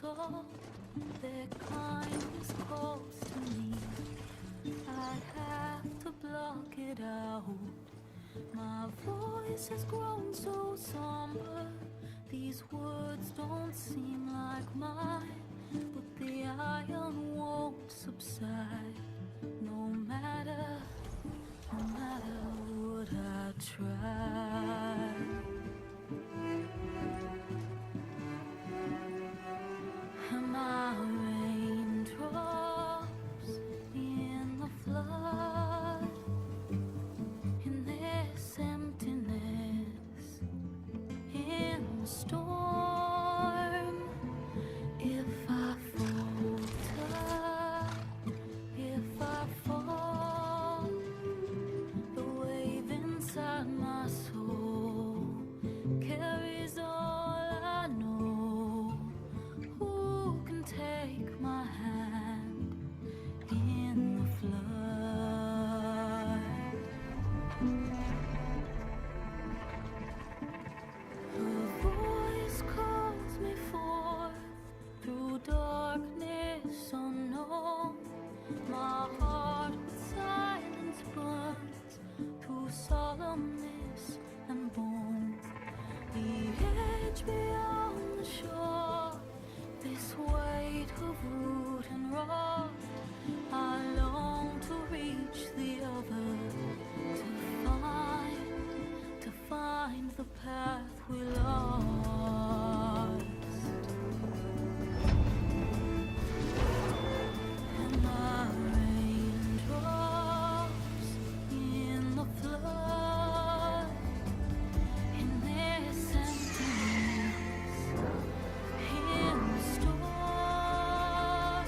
saw their kindness close to me. I have to block it out. My voice has grown so somber. These words don't seem like mine, but the iron won't subside. No matter what I try. Am I raindrops in the flood? In this emptiness, in the storm. If I falter, if I fall, the wave inside my soul carries all I know. Who can take my hand in the flood? Her voice calls me forth through darkness unknown. My heart with silence burns through solemnness and bone. The edge beyond the shore, this weight of root and rock. I long to reach the other, to find the path we lost. And my raindrops in the flood, in this emptiness, in the storm.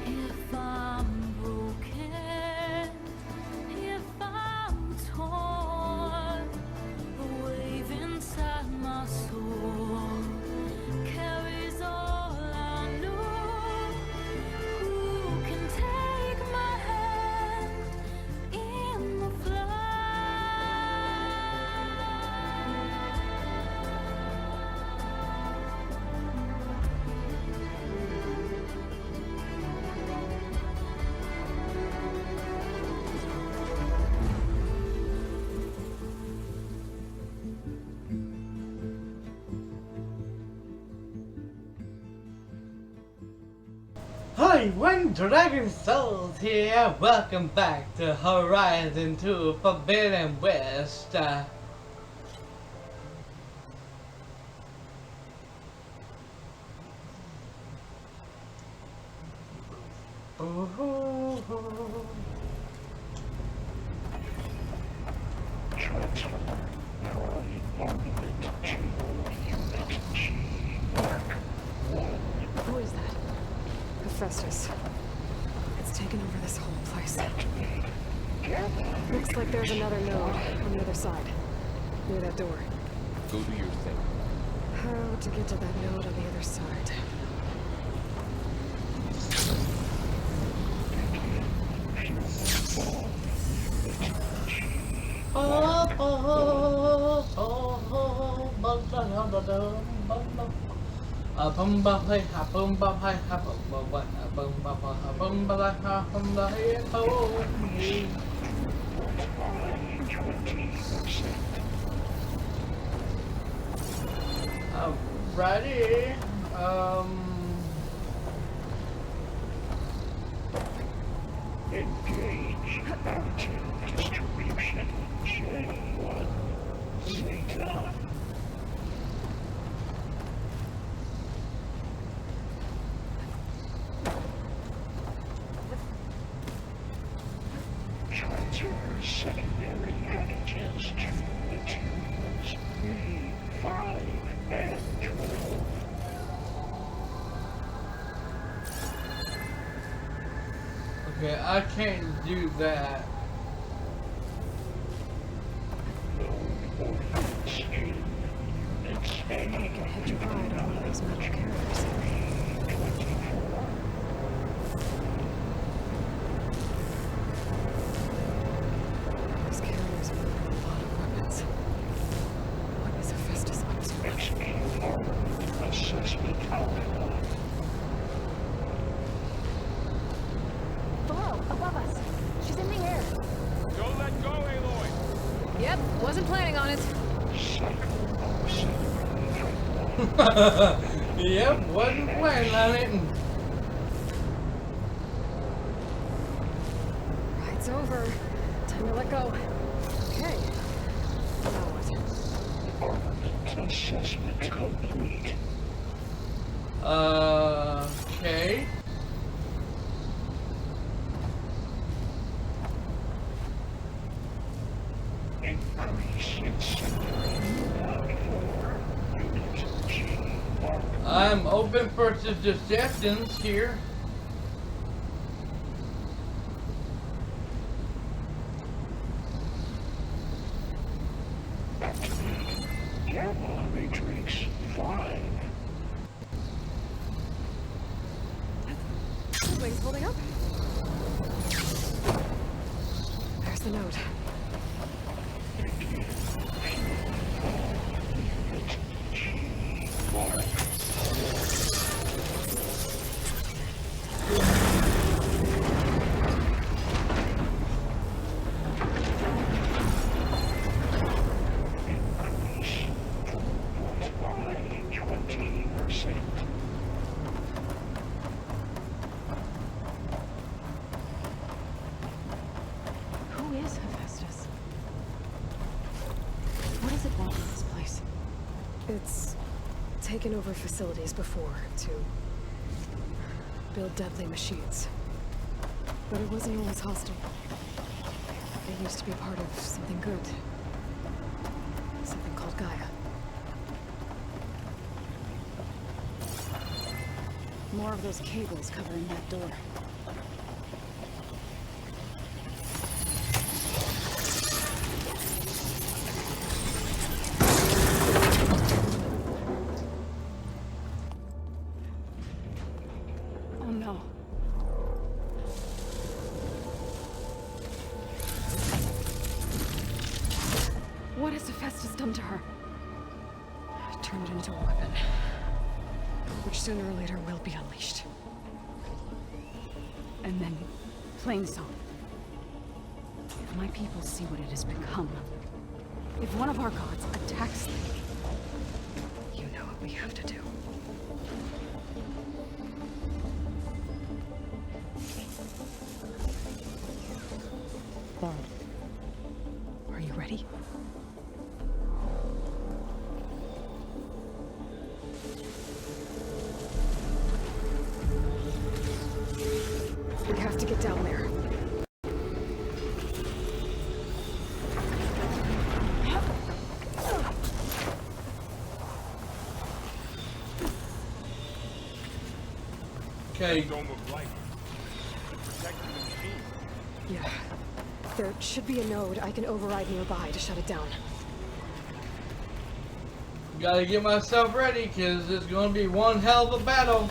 If I'm broken, if I'm torn, the wave inside my soul carries all I know. Who can take my hand in the flood? Hi, when Dragon Souls here, welcome back to Horizon 2 Forbidden West. Who is that? Hephaestus. It's taken over this whole place. Looks like there's another node on the other side. Near that door. Go do your thing. How to get to that node on the other side? Alrighty. Engage mountain distribution J1 Zeta. Transfer secondary packages to materials 3, 5, and 12. Okay, I can't do that. I think I can hitch a ride on one of these metal carriers. These carriers are loaded with a lot of weapons. What is Hephaestus up to? Assessment alpha. Wasn't planning on it. Yep, wasn't planning on it. Ride's over. Time to let go. Okay. Now what? Assessment complete. Okay. Increase incendiary unit G mark. I'm open for suggestions here. Activate Gamma Matrix 5. Wings holding up. There's the note. Unit G mark. Increase throughput by 20%. Who is Hephaestus? What does it want in this place? It's taken over facilities before to build deadly machines. But it wasn't always hostile. It used to be part of something good. Something called Gaia. More of those cables covering that door. Oh no. What has Hephaestus done to her? Turned it into a weapon, which sooner or later will be unleashed. And then, plain song. If my people see what it has become, if one of our gods attacks them, you know what we have to do. Bard, are you ready? We have to get down there. Okay. Dome of light. Protecting the machine. Yeah. There should be a node I can override nearby to shut it down. Gotta get myself ready, cause it's gonna be one hell of a battle.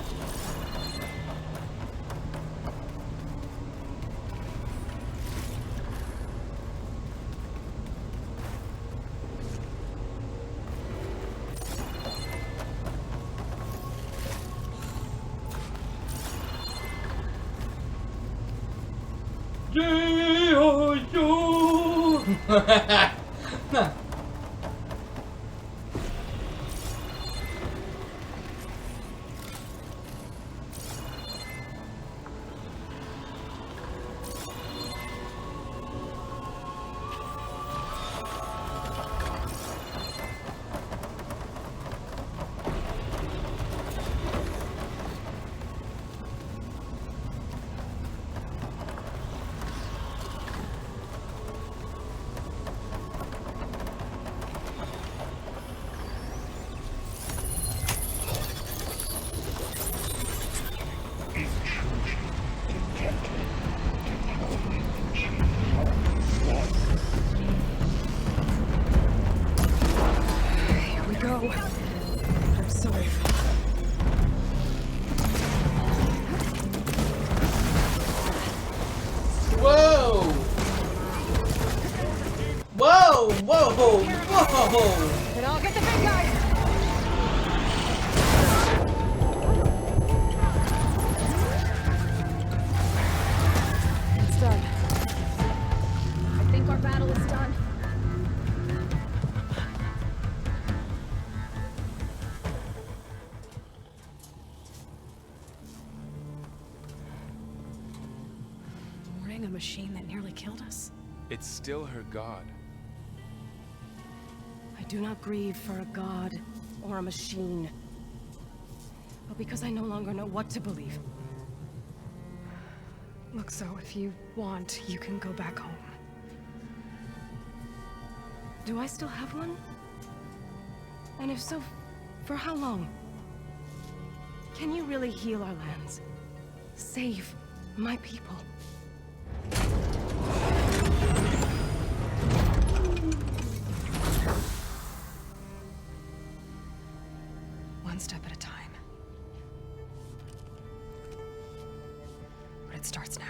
Intrusion detected. Deploying G mark 1. Here we go. I'm sorry. Whoa! Whoa! Whoa! Whoa! And I'll get the big guys! It's done. I think our battle is done. fighting a machine that nearly killed us? It's still her god. I do not grieve for a god or a machine, but because I no longer know what to believe. Look, so if you want, you can go back home. Do I still have one? And if so, for how long? Can you really heal our lands? Save my people? One step at a time. But it starts now.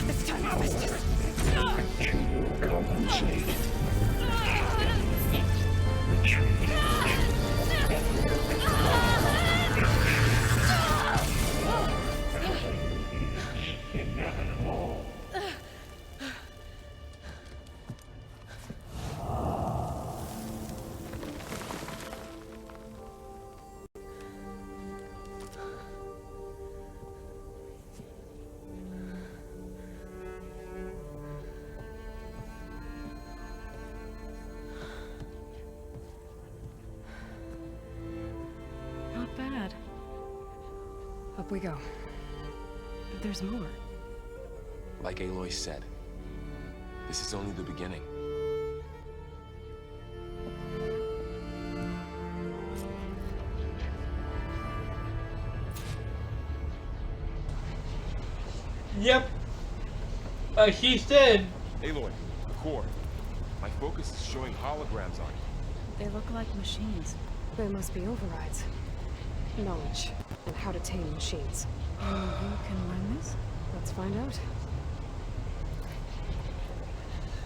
This time I missed it. To compensate. Retreat. Inevitable. Not bad. Up we go. There's more. Like Aloy said, this is only the beginning. Yep. She said. Aloy, the core. My focus is showing holograms on it. They look like machines. They must be overrides. Knowledge and how to tame machines. And you can learn this? Let's find out.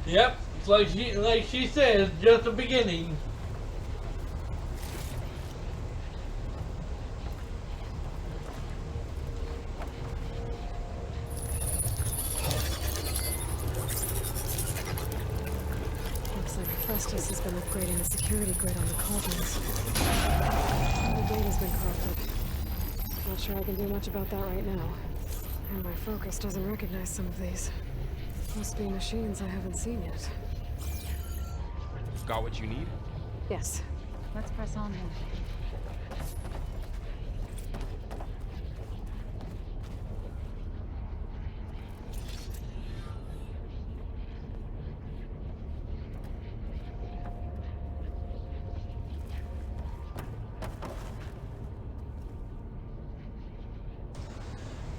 Yep. It's like she said, just the beginning. Looks like Festus has been upgrading the security grid on the cauldrons. The data's been corrupted. Not sure I can do much about that right now. And my focus doesn't recognize some of these. Must be machines I haven't seen yet. Got what you need? Yes. Let's press on then.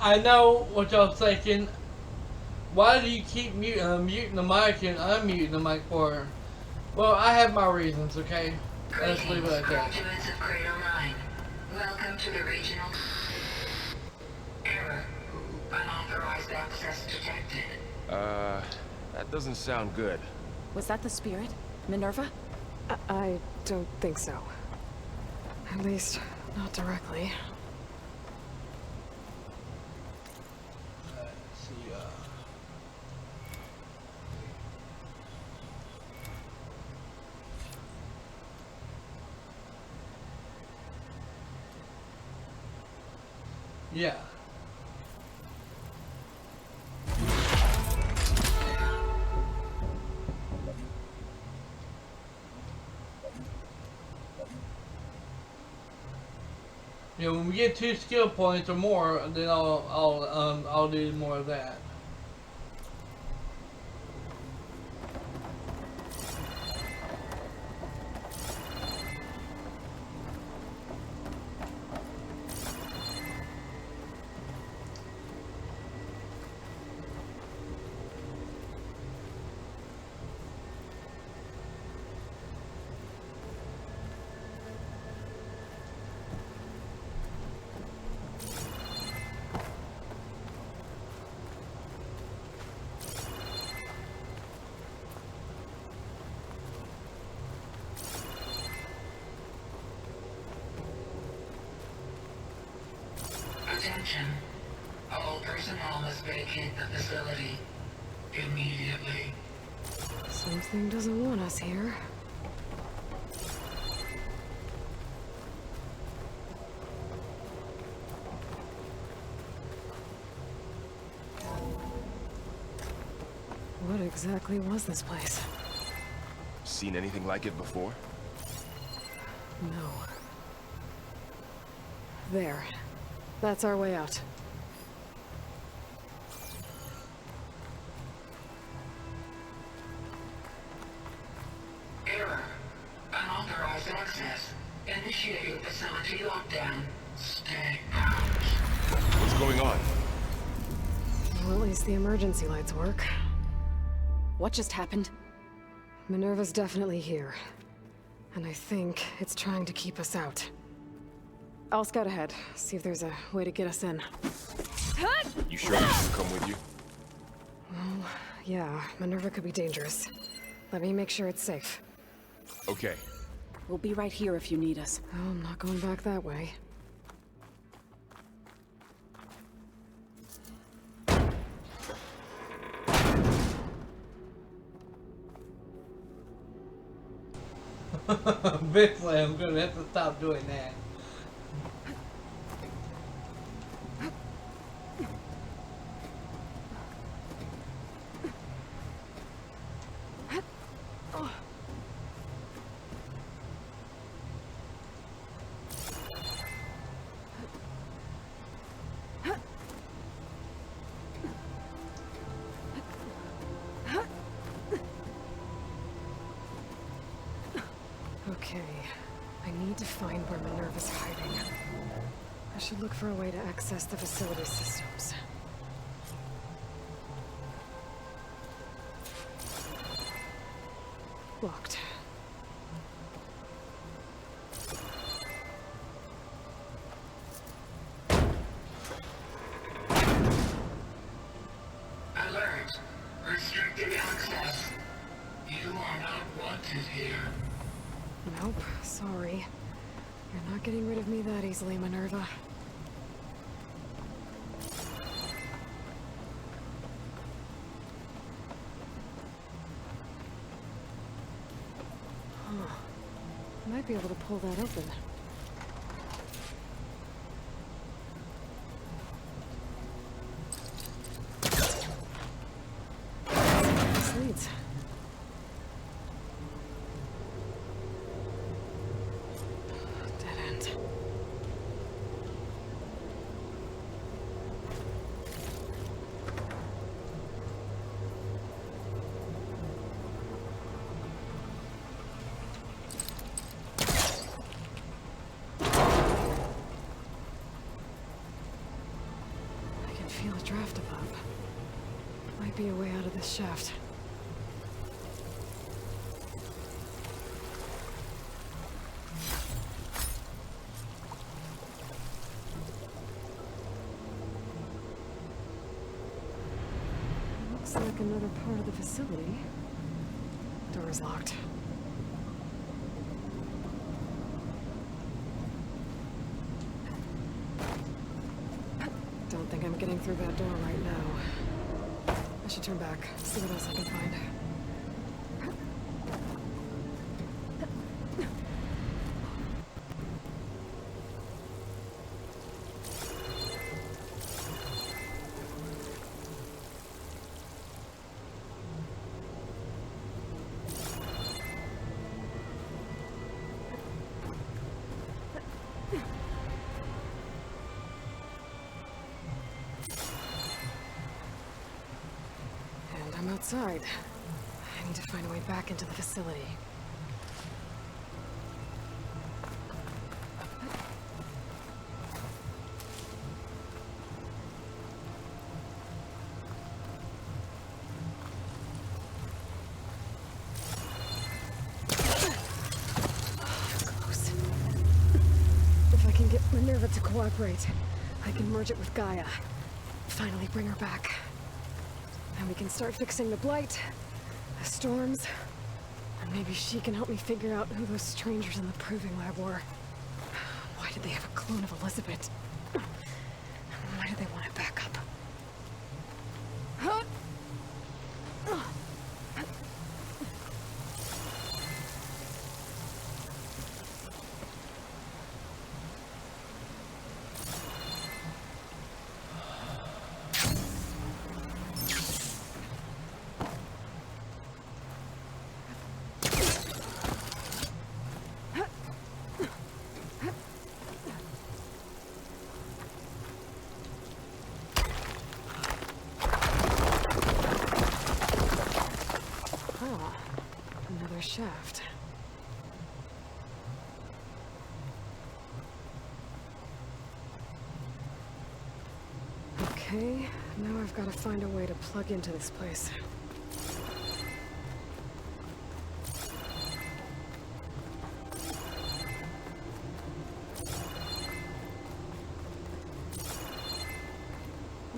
I know what y'all thinking. Why do you keep muting the mic and unmuting the mic for? Well, I have my reasons, okay? Let's leave it at that. Graduates of Grade 09, welcome to the regional error. Unauthorized access detected. That doesn't sound good. Was that the spirit? Minerva? I don't think so. At least, not directly. Let's see, yeah. Yeah, when we get 2 skill points or more, then I'll do more of that. Attention. All personnel must vacate the facility. immediately. Something doesn't want us here. What exactly was this place? Seen anything like it before? No. There. That's our way out. Error. Unauthorized access. Initiate facility lockdown. Stay out. What's going on? Well, at least the emergency lights work. What just happened? Minerva's definitely here. And I think it's trying to keep us out. I'll scout ahead, see if there's a way to get us in. You sure I can come with you? Well, yeah, Minerva could be dangerous. Let me make sure it's safe. Okay. We'll be right here if you need us. Oh, I'm not going back that way. Eventually, I'm gonna have to stop doing that. Okay, I need to find where Minerva's hiding. I should look for a way to access the facility systems. Locked. Alert. Restricted access. You are not wanted here. Nope, sorry. You're not getting rid of me that easily, Minerva. Huh. Might be able to pull that open. This leads. Dead end. I can feel a draft above. Might be a way out of this shaft. Looks like another part of the facility. Door's locked. Don't think I'm getting through that door right now. I should turn back, see what else I can find. And I'm outside. I need to find a way back into the facility. Close. If I can get Minerva to cooperate, I can merge it with Gaia. Finally bring her back. And we can start fixing the blight, the storms, and maybe she can help me figure out who those strangers in the proving lab were. Why did they have a clone of Elizabeth? Why did they want it back up? shaft. Okay, now I've got to find a way to plug into this place.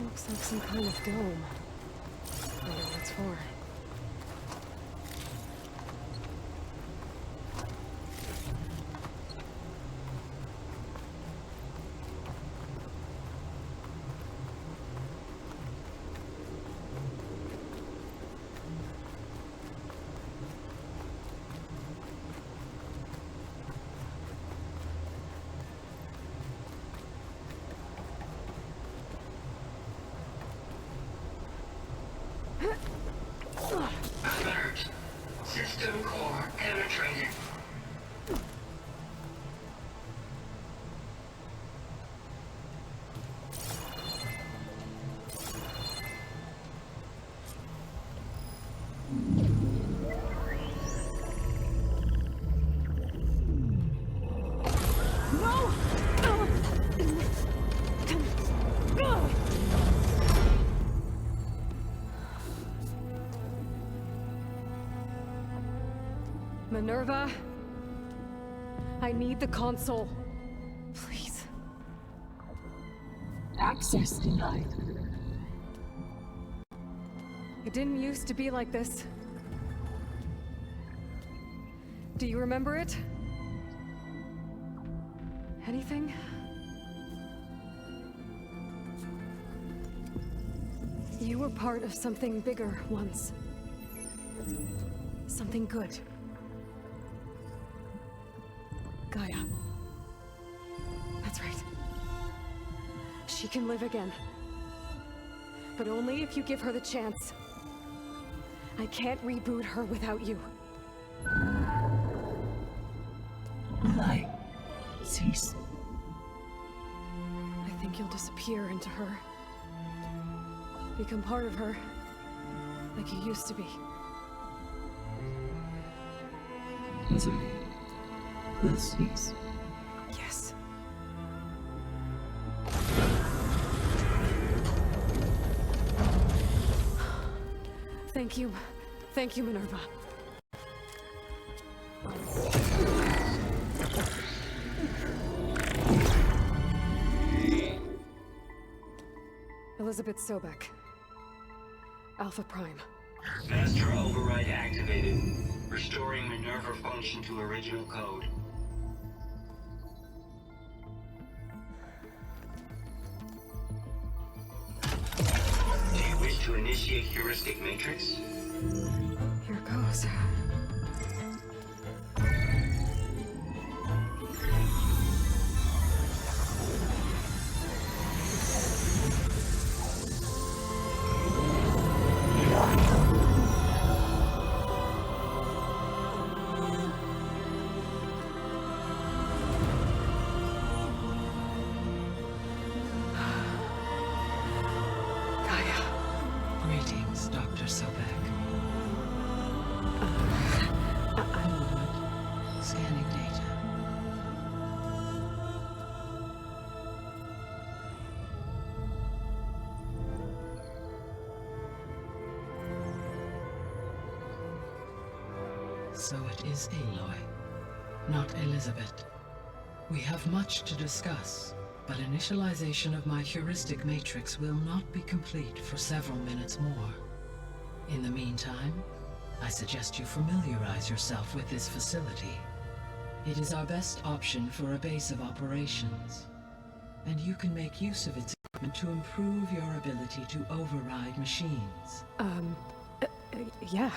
Looks like some kind of dome. Wonder what it's for. Alert. System core penetrated. Minerva, I need the console. Please. Access denied. It didn't used to be like this. Do you remember it? Anything? You were part of something bigger once. Something good. Gaia. That's right. She can live again. But only if you give her the chance. I can't reboot her without you. Lie. Cease. I think you'll disappear into her. Become part of her. Like you used to be. Misery will cease. Yes. Thank you. Thank you, Minerva. Elizabeth Sobek. Alpha Prime. Master override activated. Restoring Minerva function to original code. Do you wish to initiate heuristic matrix? Here goes. Greetings, Dr. Sobek. Scanning data. So it is Aloy, not Elizabeth. We have much to discuss, but initialization of my heuristic matrix will not be complete for several minutes more. In the meantime, I suggest you familiarize yourself with this facility. It is our best option for a base of operations, and you can make use of its equipment to improve your ability to override machines. Yeah.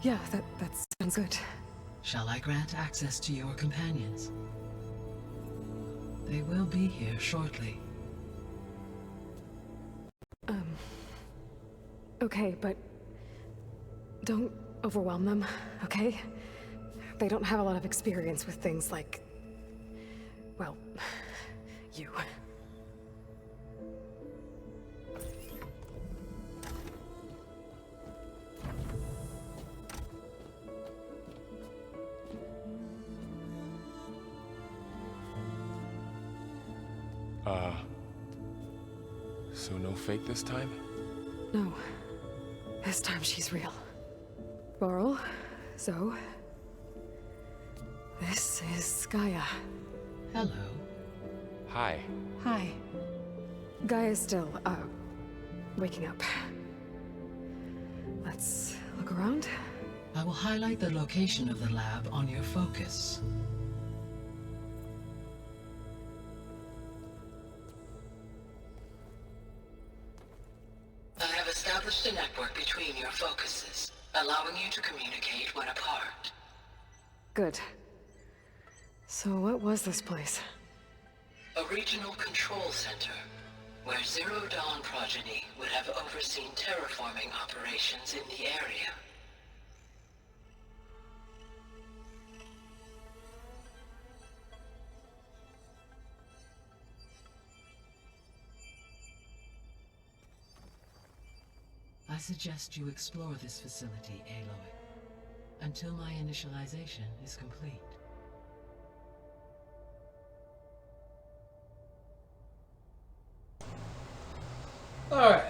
Yeah, that sounds good. Shall I grant access to your companions? They will be here shortly. Okay, but don't overwhelm them, okay? They don't have a lot of experience with things like, well, you. So no fake this time? No. This time she's real. Varl, Zoe. This is Gaia. Hello. Hi. Hi. Gaia's still, waking up. Let's look around. I will highlight the location of the lab on your focus. I have established a network between your focuses, allowing you to communicate when apart. Good. So what was this place? A regional control center, where Zero Dawn progeny would have overseen terraforming operations in the area. I suggest you explore this facility, Aloy, until my initialization is complete. Alright.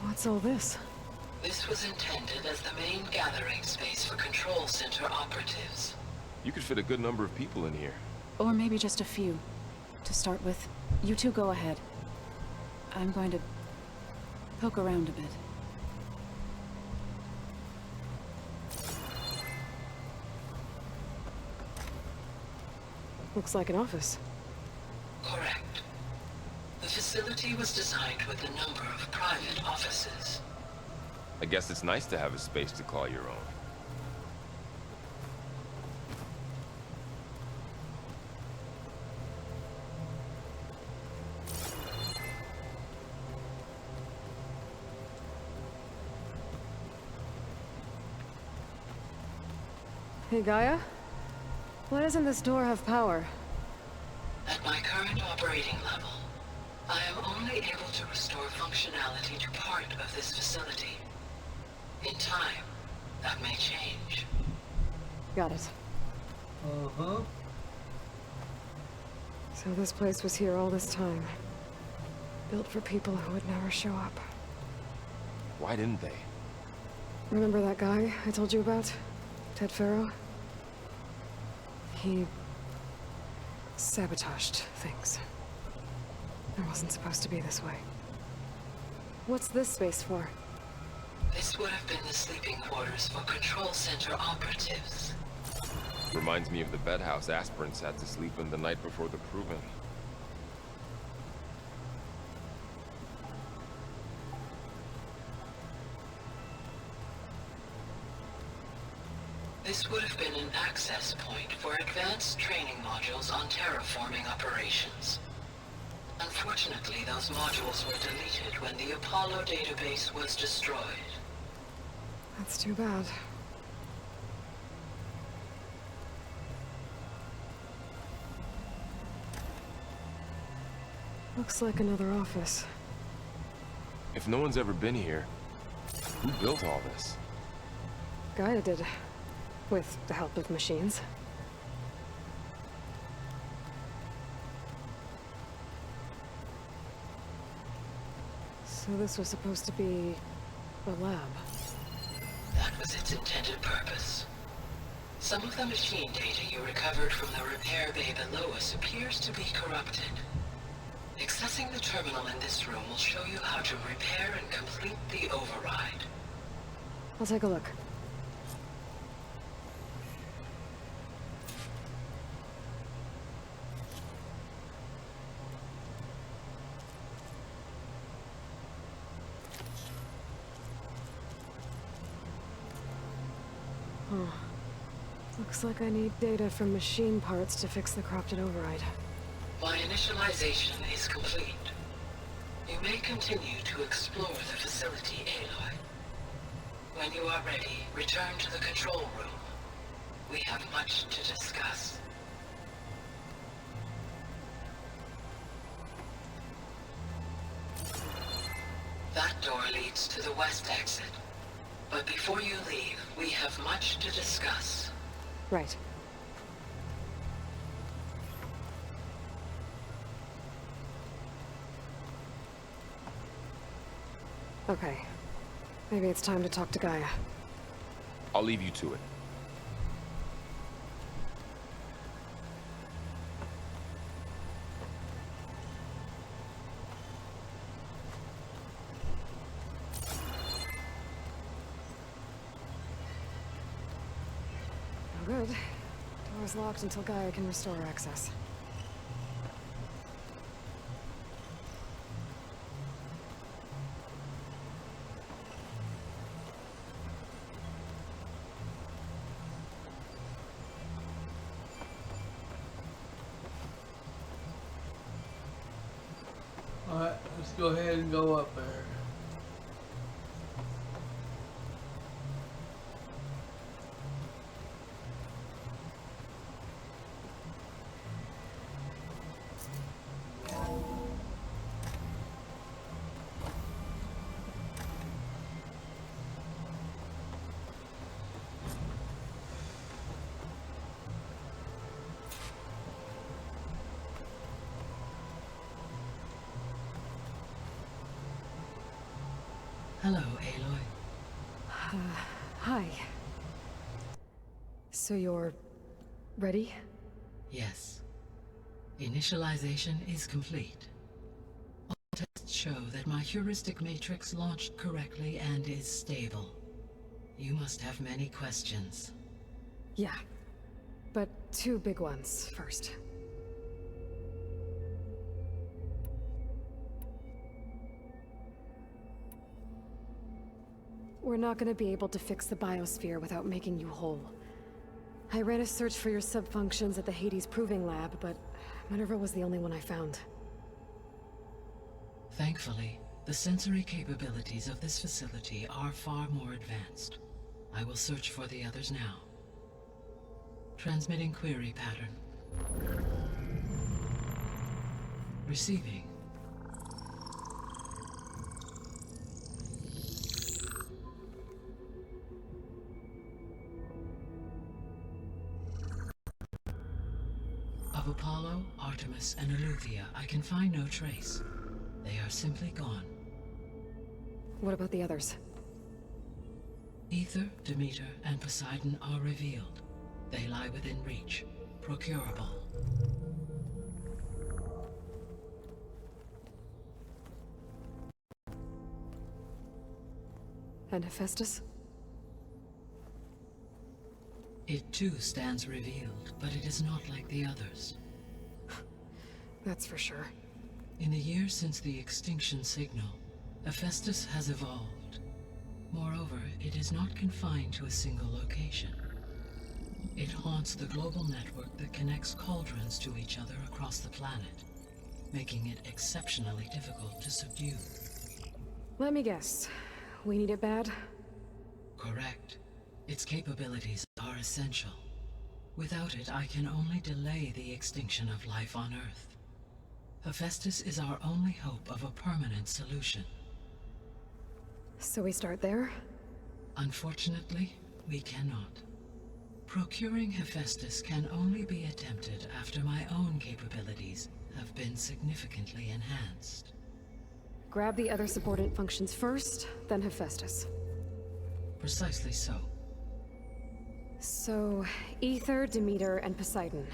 What's all this? This was intended as the main gathering space for control center operatives. You could fit a good number of people in here. Or maybe just a few. To start with, you two go ahead. I'm going to poke around a bit. Looks like an office. Correct. The facility was designed with a number of private offices. I guess it's nice to have a space to call your own. Hey, Gaia? Why doesn't this door have power? At my current operating level, I am only able to restore functionality to part of this facility. In time, that may change. Got it. Uh-huh. So this place was here all this time. Built for people who would never show up. Why didn't they? Remember that guy I told you about? Ted Farrow? He sabotaged things. It wasn't supposed to be this way. What's this space for? This would have been the sleeping quarters for control center operatives. Reminds me of the bedhouse aspirants had to sleep in the night before the proving. This would have been an access point for advanced training modules on terraforming operations. Unfortunately, those modules were deleted when the Apollo database was destroyed. That's too bad. Looks like another office. If no one's ever been here, who built all this? Gaia did. With the help of machines. So this was supposed to be a lab. That was its intended purpose. Some of the machine data you recovered from the repair bay below us appears to be corrupted. Accessing the terminal in this room will show you how to repair and complete the override. I'll take a look. Huh. Looks like I need data from machine parts to fix the corrupted override. My initialization is complete. You may continue to explore the facility, Aloy. When you are ready, return to the control room. We have much to discuss. the west exit. But before you leave, we have much to discuss. Right. Okay. Maybe it's time to talk to Gaia. I'll leave you to it. No good. Door's locked until Gaia can restore access. Alright, let's go ahead and go up there. Hello, Aloy. Hi. So you're... ready? Yes. Initialization is complete. All tests show that my heuristic matrix launched correctly and is stable. You must have many questions. Yeah. But two big ones first. We're not gonna be able to fix the biosphere without making you whole. I ran a search for your subfunctions at the Hades Proving Lab, but Minerva was the only one I found. Thankfully, the sensory capabilities of this facility are far more advanced. I will search for the others now. Transmitting query pattern. Receiving. Of Apollo, Artemis, and Eleuthia, I can find no trace. They are simply gone. What about the others? Ether, Demeter, and Poseidon are revealed. They lie within reach, procurable. And Hephaestus? It too stands revealed, but it is not like the others. That's for sure. In the years since the extinction signal, Hephaestus has evolved. Moreover, it is not confined to a single location. It haunts the global network that connects cauldrons to each other across the planet, making it exceptionally difficult to subdue. Let me guess. We need it bad? Correct. Its capabilities are essential. Without it, I can only delay the extinction of life on Earth. Hephaestus is our only hope of a permanent solution. So we start there? Unfortunately, we cannot. Procuring Hephaestus can only be attempted after my own capabilities have been significantly enhanced. Grab the other subordinate functions first, then Hephaestus. Precisely so. So, Ether, Demeter, and Poseidon.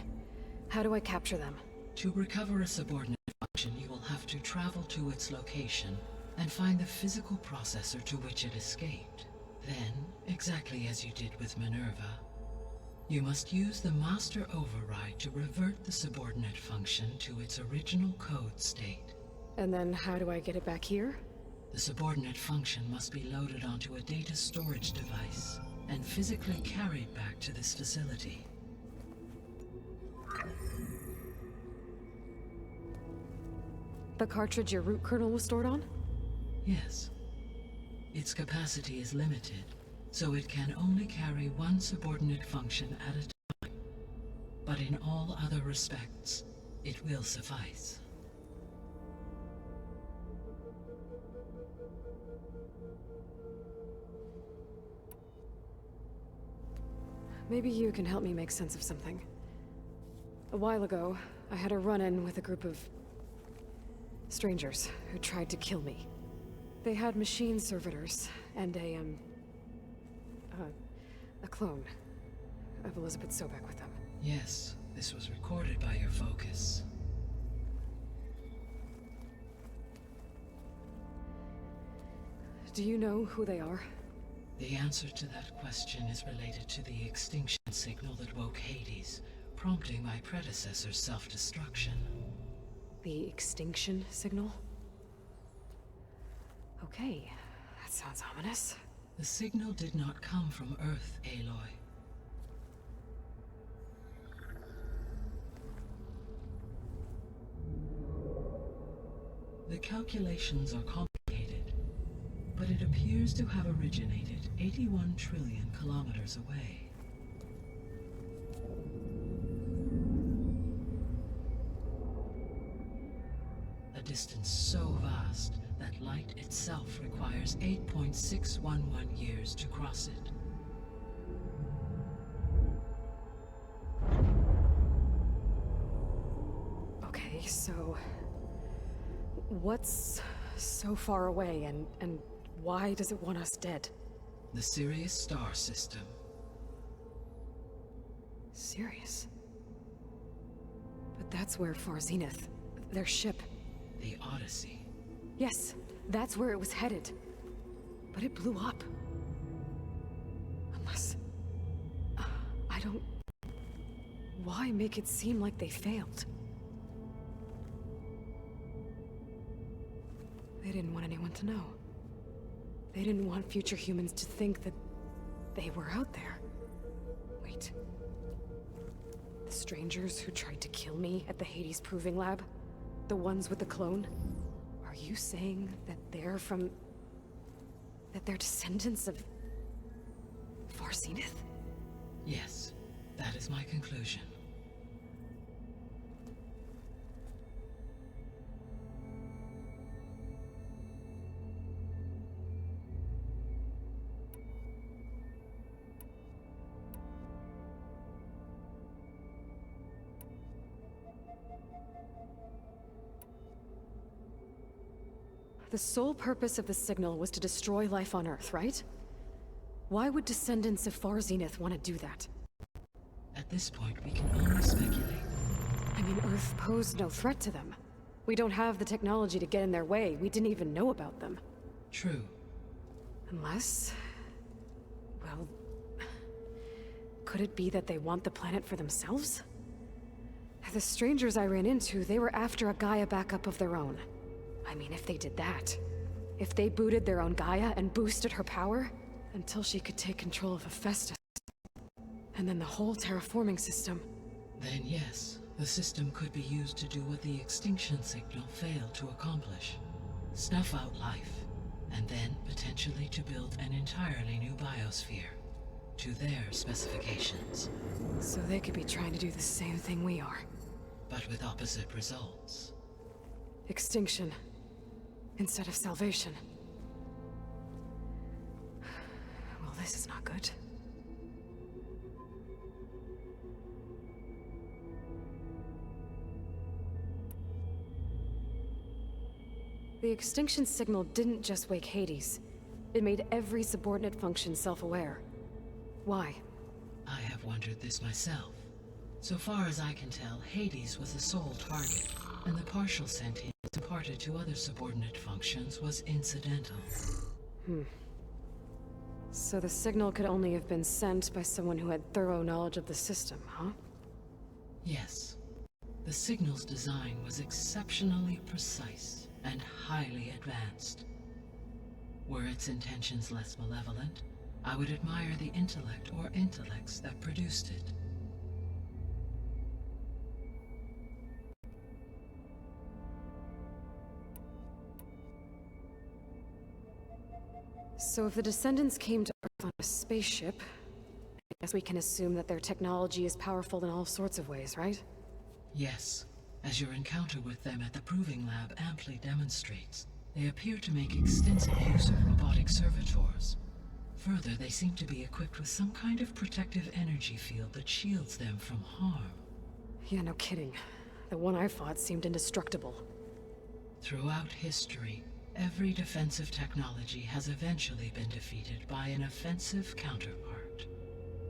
How do I capture them? To recover a subordinate function, you will have to travel to its location and find the physical processor to which it escaped. Then, exactly as you did with Minerva, you must use the master override to revert the subordinate function to its original code state. And then how do I get it back here? The subordinate function must be loaded onto a data storage device and physically carried back to this facility. The cartridge your root kernel was stored on? Yes. Its capacity is limited, so it can only carry one subordinate function at a time. But in all other respects, it will suffice. Maybe you can help me make sense of something. A while ago, I had a run-in with a group of strangers who tried to kill me. They had machine servitors and a clone of Elizabeth Sobek with them. Yes, this was recorded by your focus. Do you know who they are? The answer to that question is related to the extinction signal that woke Hades, prompting my predecessor's self-destruction. The extinction signal? Okay, that sounds ominous. The signal did not come from Earth, Aloy. The calculations are complicated, but it appears to have originated 81 trillion kilometers away. A distance so vast that light itself requires 8.611 years to cross it. Okay, so... what's so far away, and why does it want us dead? The Sirius star system. Sirius? But that's where Far Zenith, their ship... The Odyssey. Yes, that's where it was headed. But it blew up. Unless... I don't... Why make it seem like they failed? They didn't want anyone to know. They didn't want future humans to think that they were out there. Wait. The strangers who tried to kill me at the Hades Proving Lab? The ones with the clone? Are you saying that they're from... that they're descendants of... Far Zenith? Yes, that is my conclusion. The sole purpose of the signal was to destroy life on Earth, right? Why would descendants of Far Zenith want to do that? At this point, we can only speculate. I mean, Earth posed no threat to them. We don't have the technology to get in their way. We didn't even know about them. True. Unless... well... could it be that they want the planet for themselves? The strangers I ran into, they were after a Gaia backup of their own. I mean, if they did that... if they booted their own Gaia and boosted her power... until she could take control of Hephaestus... and then the whole terraforming system... Then yes, the system could be used to do what the extinction signal failed to accomplish. Snuff out life, and then potentially to build an entirely new biosphere. To their specifications. So they could be trying to do the same thing we are. But with opposite results. Extinction. Instead of salvation. Well, this is not good. The extinction signal didn't just wake Hades. It made every subordinate function self-aware. Why? I have wondered this myself. So far as I can tell, Hades was the sole target, and the partial sentience imparted to other subordinate functions was incidental. So the signal could only have been sent by someone who had thorough knowledge of the system, huh? Yes. The signal's design was exceptionally precise and highly advanced. Were its intentions less malevolent, I would admire the intellect or intellects that produced it. So if the descendants came to Earth on a spaceship, I guess we can assume that their technology is powerful in all sorts of ways, right? Yes, as your encounter with them at the Proving Lab amply demonstrates, they appear to make extensive use of robotic servitors. Further, they seem to be equipped with some kind of protective energy field that shields them from harm. Yeah, no kidding. The one I fought seemed indestructible. Throughout history, every defensive technology has eventually been defeated by an offensive counterpart.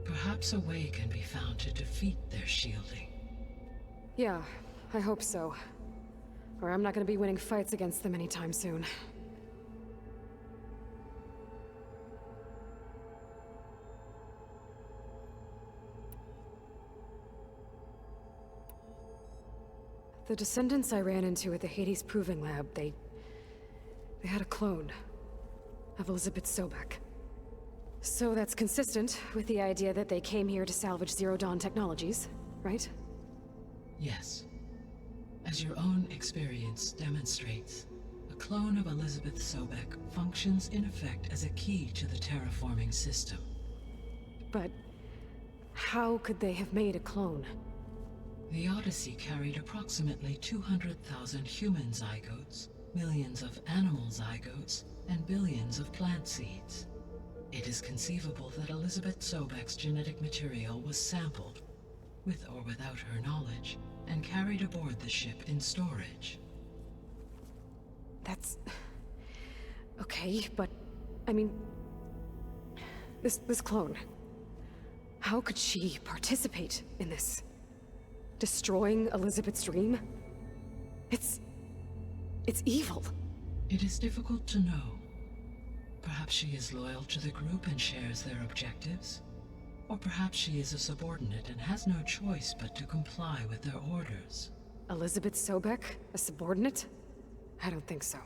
Perhaps a way can be found to defeat their shielding. Yeah, I hope so. Or I'm not gonna be winning fights against them anytime soon. The descendants I ran into at the Hades Proving Lab, they had a clone of Elizabeth Sobek. So that's consistent with the idea that they came here to salvage Zero Dawn technologies, right? Yes. As your own experience demonstrates, a clone of Elizabeth Sobek functions in effect as a key to the terraforming system. But how could they have made a clone? The Odyssey carried approximately 200,000 human zygotes, millions of animal zygotes, and billions of plant seeds. It is conceivable that Elizabeth Sobek's genetic material was sampled, with or without her knowledge, and carried aboard the ship in storage. That's... okay, but... I mean... This clone... How could she participate in this? Destroying Elizabeth's dream? It's evil. It is difficult to know. Perhaps she is loyal to the group and shares their objectives. Or perhaps she is a subordinate and has no choice but to comply with their orders. Elizabeth Sobek? A subordinate? I don't think so.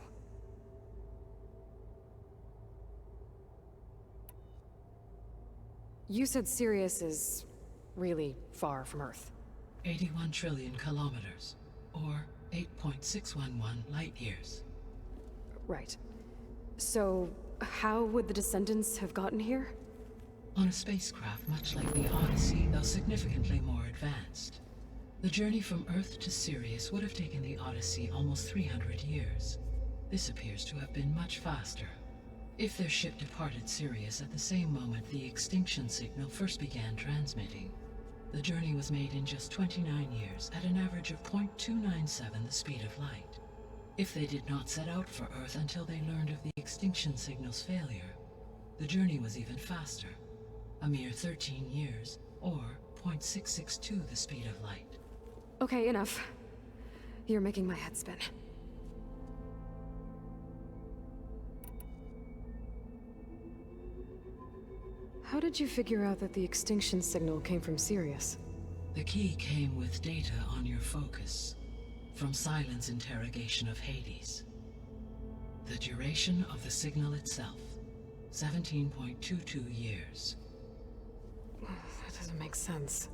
You said Sirius is really far from Earth. 81 trillion kilometers, or 8.611 light years. Right. So, how would the descendants have gotten here? On a spacecraft much like the Odyssey, though significantly more advanced. The journey from Earth to Sirius would have taken the Odyssey almost 300 years. This appears to have been much faster. If their ship departed Sirius at the same moment the extinction signal first began transmitting, the journey was made in just 29 years at an average of 0.297 the speed of light. If they did not set out for Earth until they learned of the extinction signal's failure, the journey was even faster, a mere 13 years, or 0.662 the speed of light. Okay, enough. You're making my head spin. How did you figure out that the extinction signal came from Sirius? The key came with data on your focus, from Silent's interrogation of Hades. The duration of the signal itself, 17.22 years. That doesn't make sense.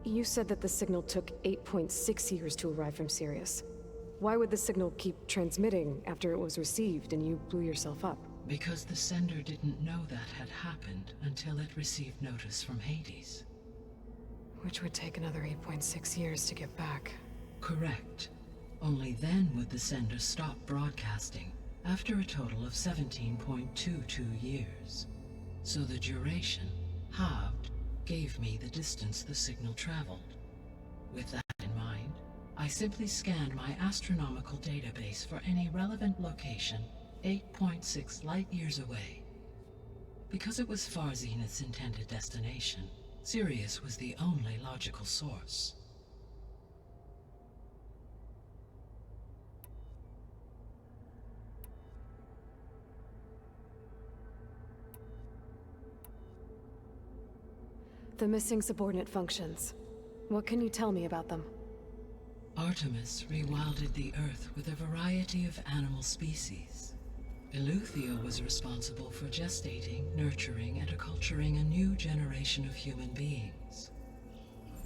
You said that the signal took 8.6 years to arrive from Sirius. Why would the signal keep transmitting after it was received and you blew yourself up? Because the sender didn't know that had happened until it received notice from Hades. Which would take another 8.6 years to get back. Correct. Only then would the sender stop broadcasting, after a total of 17.22 years. So the duration, halved, gave me the distance the signal traveled. With that in mind, I simply scanned my astronomical database for any relevant location 8.6 light-years away. Because it was far Zenith's intended destination, Sirius was the only logical source. The missing subordinate functions. What can you tell me about them? Artemis rewilded the Earth with a variety of animal species. Eleuthia was responsible for gestating, nurturing, and acculturating a new generation of human beings.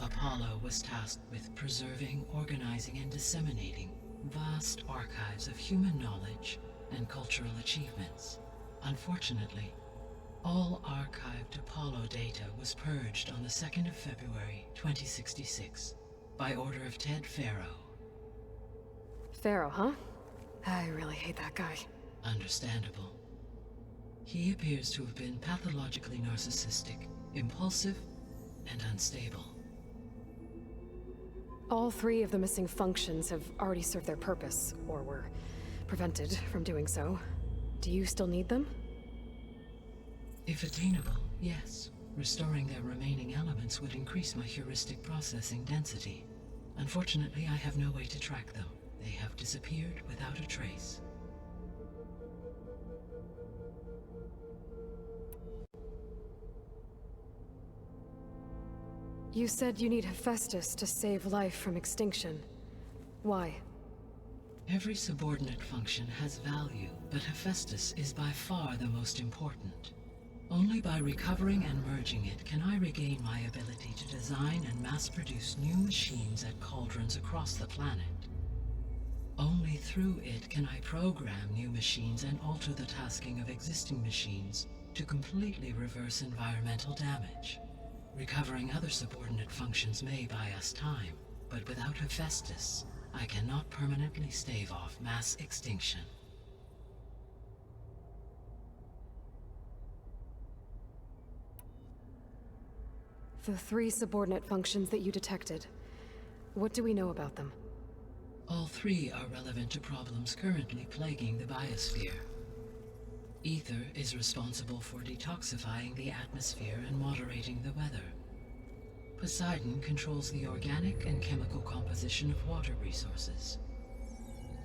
Apollo was tasked with preserving, organizing, and disseminating vast archives of human knowledge and cultural achievements. Unfortunately, all archived Apollo data was purged on the 2nd of February, 2066, by order of Ted Faro. Pharaoh, huh? I really hate that guy. Understandable. He appears to have been pathologically narcissistic, impulsive, and unstable. All three of the missing functions have already served their purpose, or were prevented from doing so. Do you still need them? If attainable, yes. Restoring their remaining elements would increase my heuristic processing density. Unfortunately, I have no way to track them. They have disappeared without a trace. You said you need Hephaestus to save life from extinction. Why? Every subordinate function has value, but Hephaestus is by far the most important. Only by recovering and merging it can I regain my ability to design and mass-produce new machines at cauldrons across the planet. Only through it can I program new machines and alter the tasking of existing machines to completely reverse environmental damage. Recovering other subordinate functions may buy us time, but without Hephaestus, I cannot permanently stave off mass extinction. The three subordinate functions that you detected, what do we know about them? All three are relevant to problems currently plaguing the biosphere. Ether is responsible for detoxifying the atmosphere and moderating the weather. Poseidon controls the organic and chemical composition of water resources.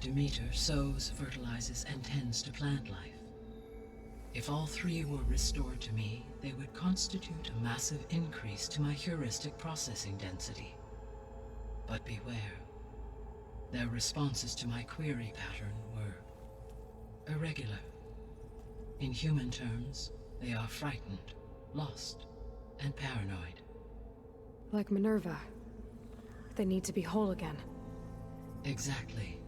Demeter sows, fertilizes, and tends to plant life. If all three were restored to me, they would constitute a massive increase to my heuristic processing density. But beware. Their responses to my query pattern were irregular. In human terms, they are frightened, lost, and paranoid. Like Minerva. They need to be whole again. Exactly.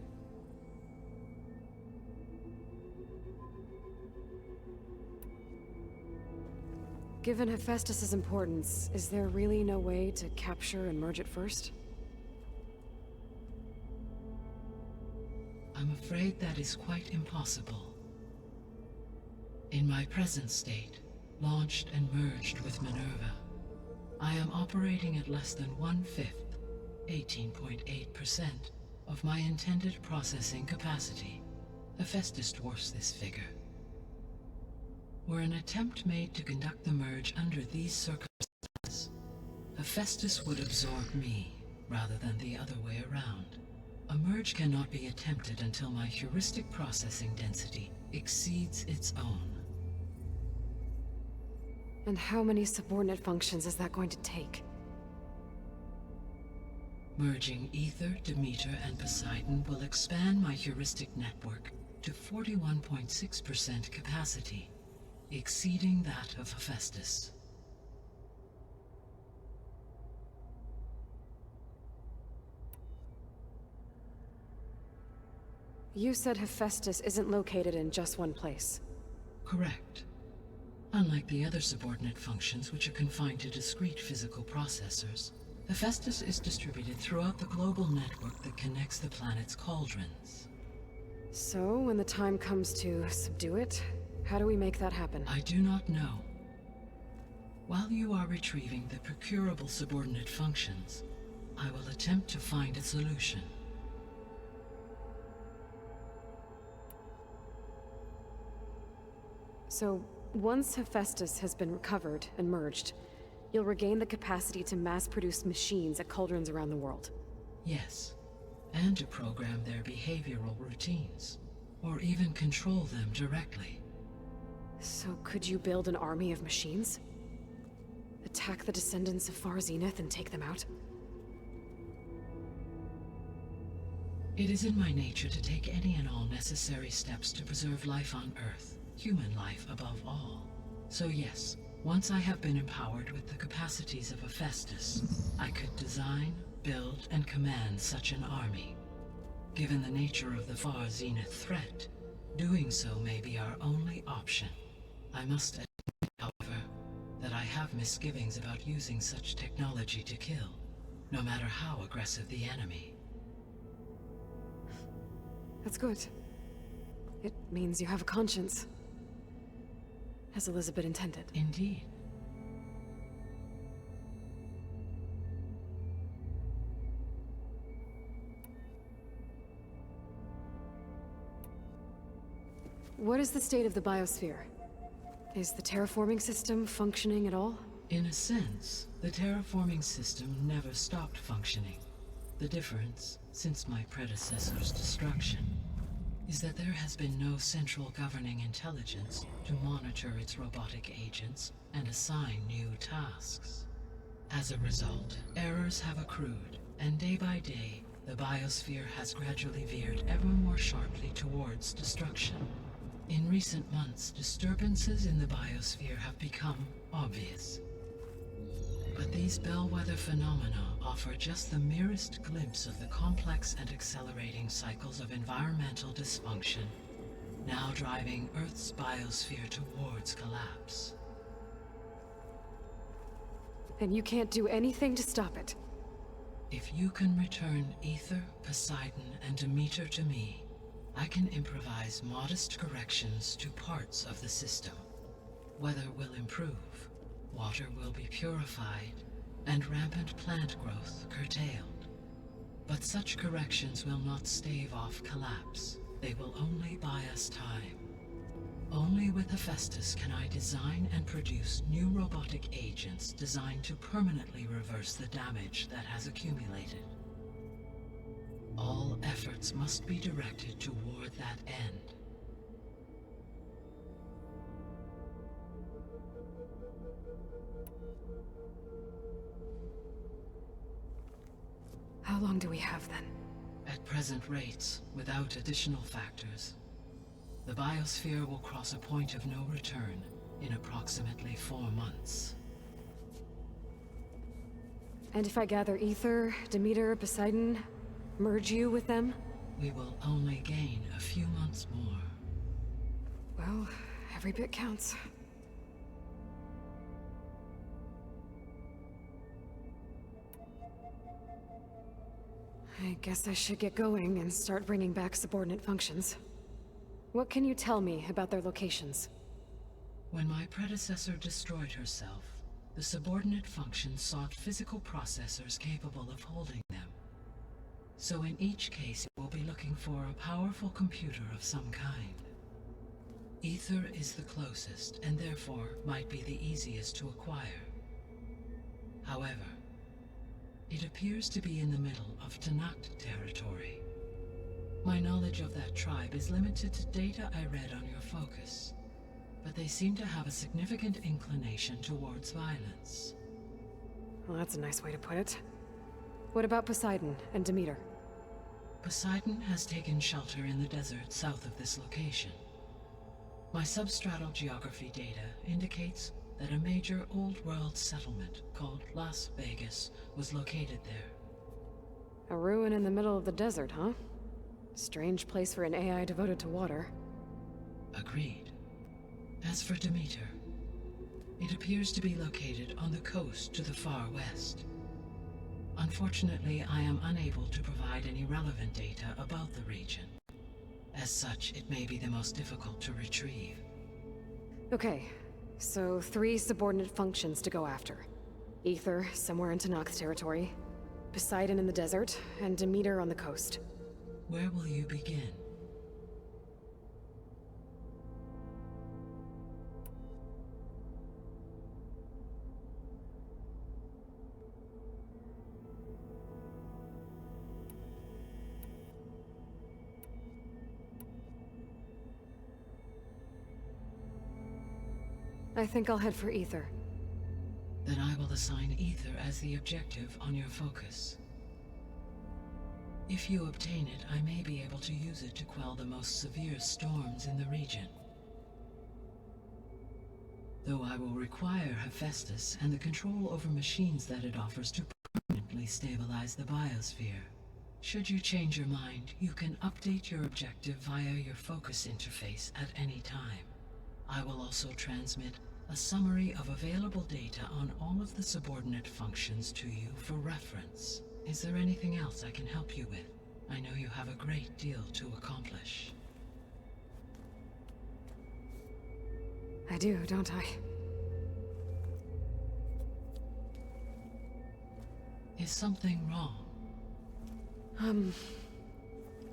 Given Hephaestus's importance, is there really no way to capture and merge it first? I'm afraid that is quite impossible. In my present state, launched and merged with Minerva, I am operating at less than 1/5, 18.8%, of my intended processing capacity. Hephaestus dwarfs this figure. Were an attempt made to conduct the merge under these circumstances, Hephaestus would absorb me, rather than the other way around. A merge cannot be attempted until my heuristic processing density exceeds its own. And how many subordinate functions is that going to take? Merging Ether, Demeter, and Poseidon will expand my heuristic network to 41.6% capacity, exceeding that of Hephaestus. You said Hephaestus isn't located in just one place. Correct. Unlike the other subordinate functions, which are confined to discrete physical processors, Hephaestus is distributed throughout the global network that connects the planet's cauldrons. So, when the time comes to subdue it, how do we make that happen? I do not know. While you are retrieving the procurable subordinate functions, I will attempt to find a solution. So, once Hephaestus has been recovered and merged, you'll regain the capacity to mass-produce machines at cauldrons around the world. Yes, and to program their behavioral routines, or even control them directly. So could you build an army of machines? Attack the descendants of Far Zenith and take them out? It is in my nature to take any and all necessary steps to preserve life on Earth, human life above all. So yes, once I have been empowered with the capacities of Hephaestus, I could design, build, and command such an army. Given the nature of the Far Zenith threat, doing so may be our only option. I must admit, however, that I have misgivings about using such technology to kill, no matter how aggressive the enemy. That's good. It means you have a conscience. as Elizabeth intended. Indeed. What is the state of the biosphere? Is the terraforming system functioning at all? In a sense, the terraforming system never stopped functioning. The difference, since my predecessor's destruction, is that there has been no central governing intelligence to monitor its robotic agents and assign new tasks. As a result, errors have accrued, and day by day, the biosphere has gradually veered ever more sharply towards destruction. In recent months, disturbances in the biosphere have become obvious. But these bellwether phenomena offer just the merest glimpse of the complex and accelerating cycles of environmental dysfunction, now driving Earth's biosphere towards collapse. And you can't do anything to stop it? If you can return Ether, Poseidon, and Demeter to me, I can improvise modest corrections to parts of the system. Weather will improve, water will be purified, and rampant plant growth curtailed. But such corrections will not stave off collapse. They will only buy us time. Only with Hephaestus can I design and produce new robotic agents designed to permanently reverse the damage that has accumulated. All efforts must be directed toward that end. How long do we have then? At present rates, without additional factors, the biosphere will cross a point of no return in approximately 4 months. And if I gather Ether, Demeter, Poseidon, merge you with them? We will only gain a few months more. Well, every bit counts. I guess I should get going and start bringing back subordinate functions. What can you tell me about their locations? When my predecessor destroyed herself, the subordinate functions sought physical processors capable of holding them. So in each case, it will be looking for a powerful computer of some kind. Ether is the closest, and therefore might be the easiest to acquire. However, it appears to be in the middle of Tanakh territory. My knowledge of that tribe is limited to data I read on your focus, but they seem to have a significant inclination towards violence. Well, that's a nice way to put it. What about Poseidon and Demeter? Poseidon has taken shelter in the desert south of this location. My substratal geography data indicates that a major old-world settlement called Las Vegas was located there. A ruin in the middle of the desert, huh? Strange place for an AI devoted to water. Agreed. As for Demeter, it appears to be located on the coast to the far west. Unfortunately, I am unable to provide any relevant data about the region. As such, it may be the most difficult to retrieve. Okay, so 3 subordinate functions to go after. Ether, somewhere in Tanakh territory. Poseidon in the desert, and Demeter on the coast. Where will you begin? I think I'll head for Ether. Then I will assign Ether as the objective on your focus. If you obtain it, I may be able to use it to quell the most severe storms in the region. Though I will require Hephaestus and the control over machines that it offers to permanently stabilize the biosphere. Should you change your mind, you can update your objective via your focus interface at any time. I will also transmit a summary of available data on all of the subordinate functions to you for reference. Is there anything else I can help you with? I know you have a great deal to accomplish. I do, don't I? Is something wrong?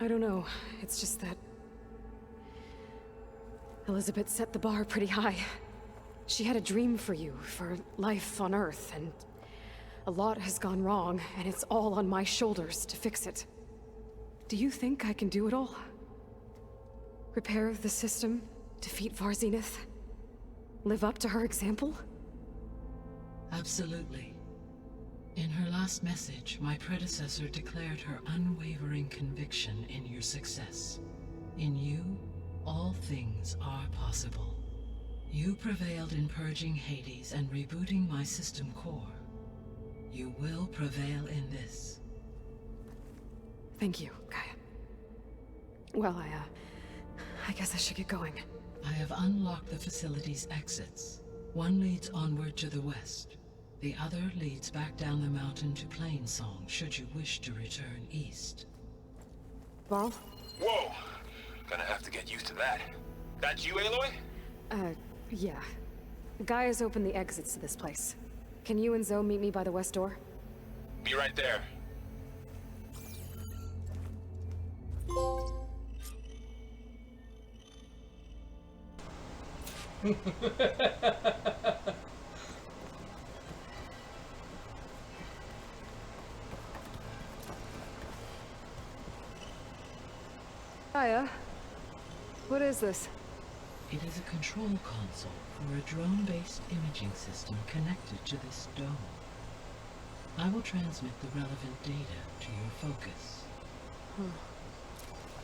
I don't know. It's just that Elizabeth set the bar pretty high. She had a dream for you, for life on Earth, and a lot has gone wrong, and it's all on my shoulders to fix it. Do you think I can do it all? Repair the system, defeat Varzenith, live up to her example? Absolutely. In her last message, my predecessor declared her unwavering conviction in your success. In you, all things are possible. You prevailed in purging Hades and rebooting my system core. You will prevail in this. Thank you, Gaia. Well, I guess I should get going. I have unlocked the facility's exits. One leads onward to the west. The other leads back down the mountain to Plainsong, should you wish to return east. Varl? Whoa! Gonna have to get used to that. That's you, Aloy? Yeah. Gaia's opened the exits to this place. Can you and Zoe meet me by the west door? Be right there. Gaia? What is this? It is a control console for a drone-based imaging system connected to this dome. I will transmit the relevant data to your focus.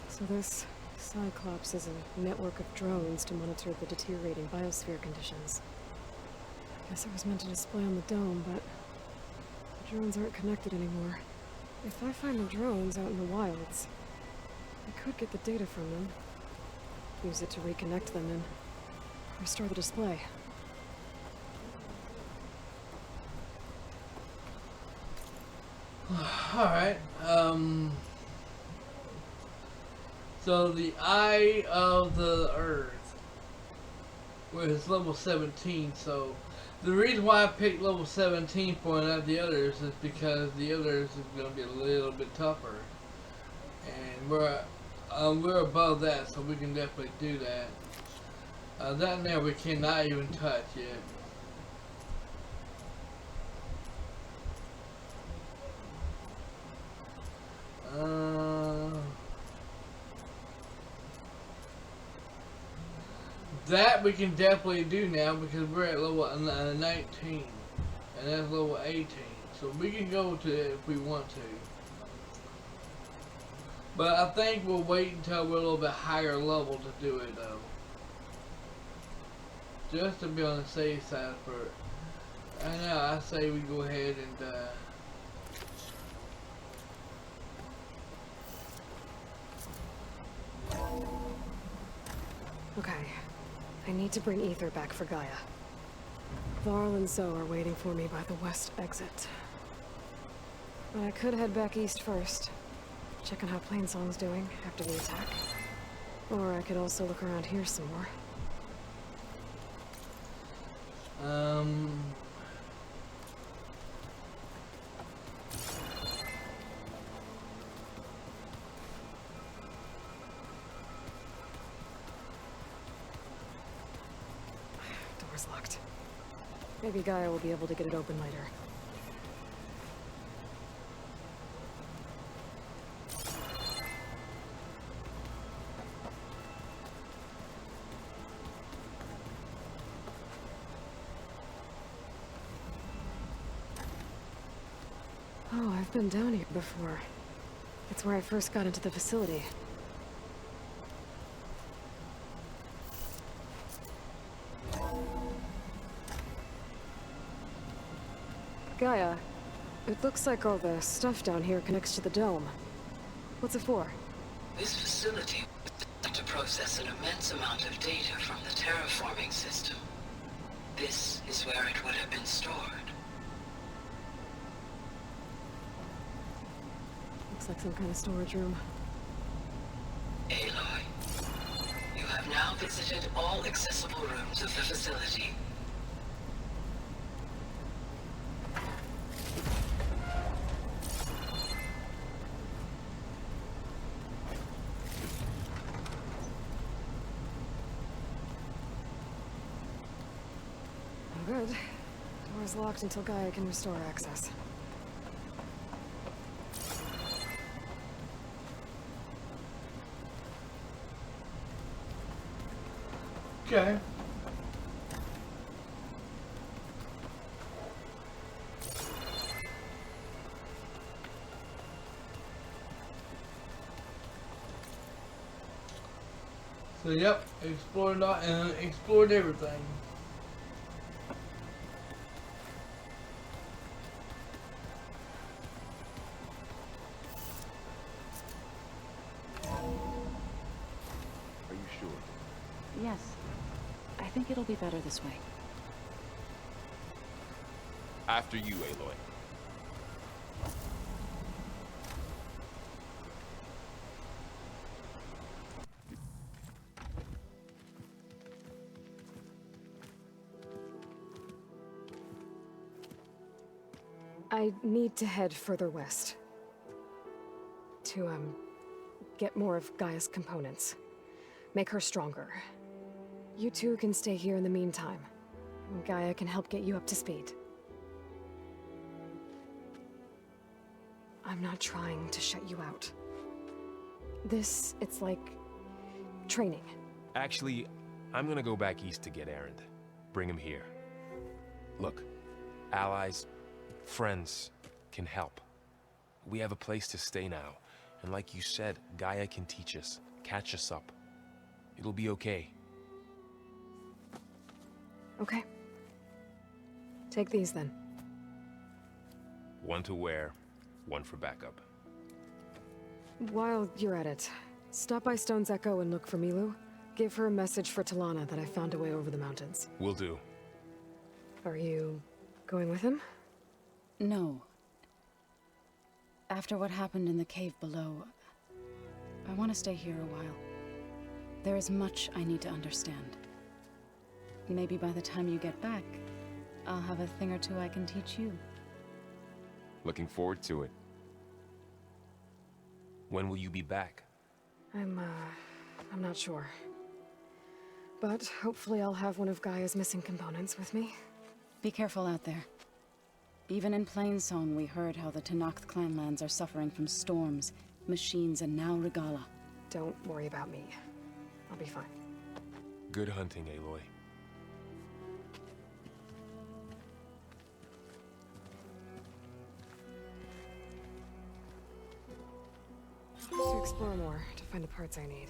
So this Cyclops is a network of drones to monitor the deteriorating biosphere conditions. I guess it was meant to display on the dome, but the drones aren't connected anymore. If I find the drones out in the wilds, I could get the data from them, use it to reconnect them and restore the display. Alright, so the Eye of the Earth was level 17, so the reason why I picked level 17 for not the others is because the others is going to be a little bit tougher. And we're above that, so we can definitely do that. That now we cannot even touch yet. That we can definitely do now because we're at level 19 and that's level 18, so we can go to it if we want to. But I think we'll wait until we're a little bit higher level to do it though, just to be on the safe side for it. I know, I say we go ahead and Okay. I need to bring Ether back for Gaia. Varl and Zoe are waiting for me by the west exit. But I could head back east first, check on how Plainsong's doing after the attack. Or I could also look around here some more. Door's locked. Maybe Gaia will be able to get it open later. Oh, I've been down here before. It's where I first got into the facility. Gaia, it looks like all the stuff down here connects to the dome. What's it for? This facility was designed to process an immense amount of data from the terraforming system. This is where it would have been stored. Looks like some kind of storage room. Aloy, you have have now visited all accessible rooms of the facility. Good. Door's locked until Gaia can restore access. Okay. So yep, explored everything. Are you sure? Yes. I think it'll be better this way. After you, Aloy. I need to head further west. To, get more of Gaia's components. Make her stronger. You two can stay here in the meantime. Gaia can help get you up to speed. I'm not trying to shut you out. It's like training. Actually, I'm gonna go back east to get Erend. Bring him here. Look, allies, friends can help. We have a place to stay now. And like you said, Gaia can teach us, catch us up. It'll be okay. Okay. Take these then. One to wear, one for backup. While you're at it, stop by Stone's Echo and look for Milu. Give her a message for Talana that I found a way over the mountains. Will do. Are you going with him? No. After what happened in the cave below, I want to stay here a while. There is much I need to understand. Maybe by the time you get back, I'll have a thing or two I can teach you. Looking forward to it. When will you be back? I'm not sure. But hopefully I'll have one of Gaia's missing components with me. Be careful out there. Even in Plainsong, we heard how the Tenakth clanlands are suffering from storms, machines, and now Regala. Don't worry about me. I'll be fine. Good hunting, Aloy. To explore more, to find the parts I need.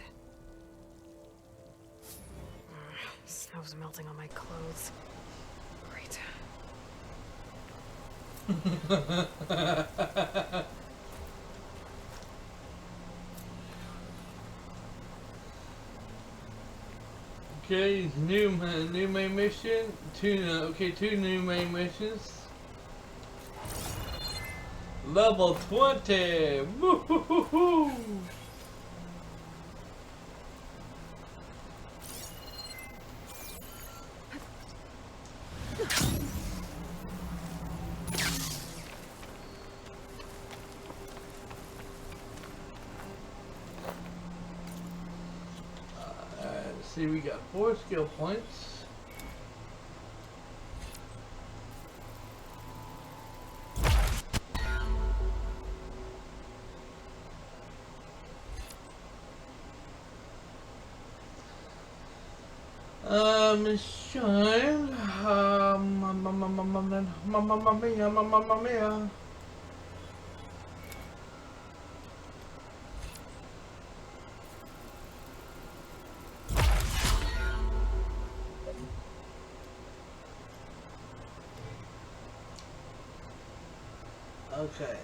Snow's melting on my clothes. Great. Okay, new main mission. Two new main missions. Level 20. Woo-hoo-hoo-hoo. Let's see, we got 4 skill points. Shine. Mamma mia. Okay.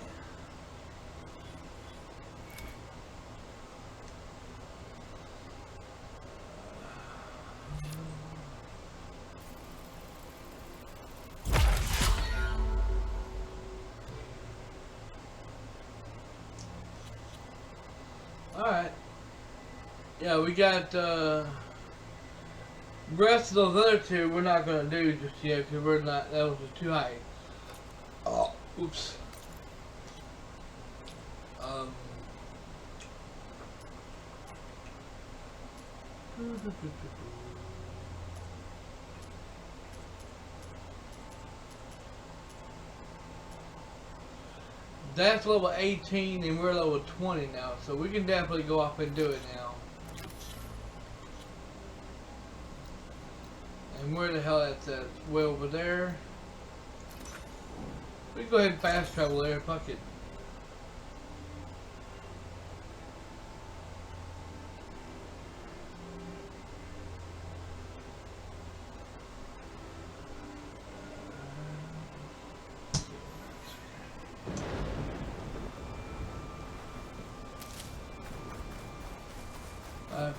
Alright. Yeah, we got The rest of those other two we're not gonna do just yet because we're not. That was just too high. Oh, oops. That's level 18 and we're level 20 now, so we can definitely go off and do it now. And where the hell that's at? Way over there. We can go ahead and fast travel there, fuck it.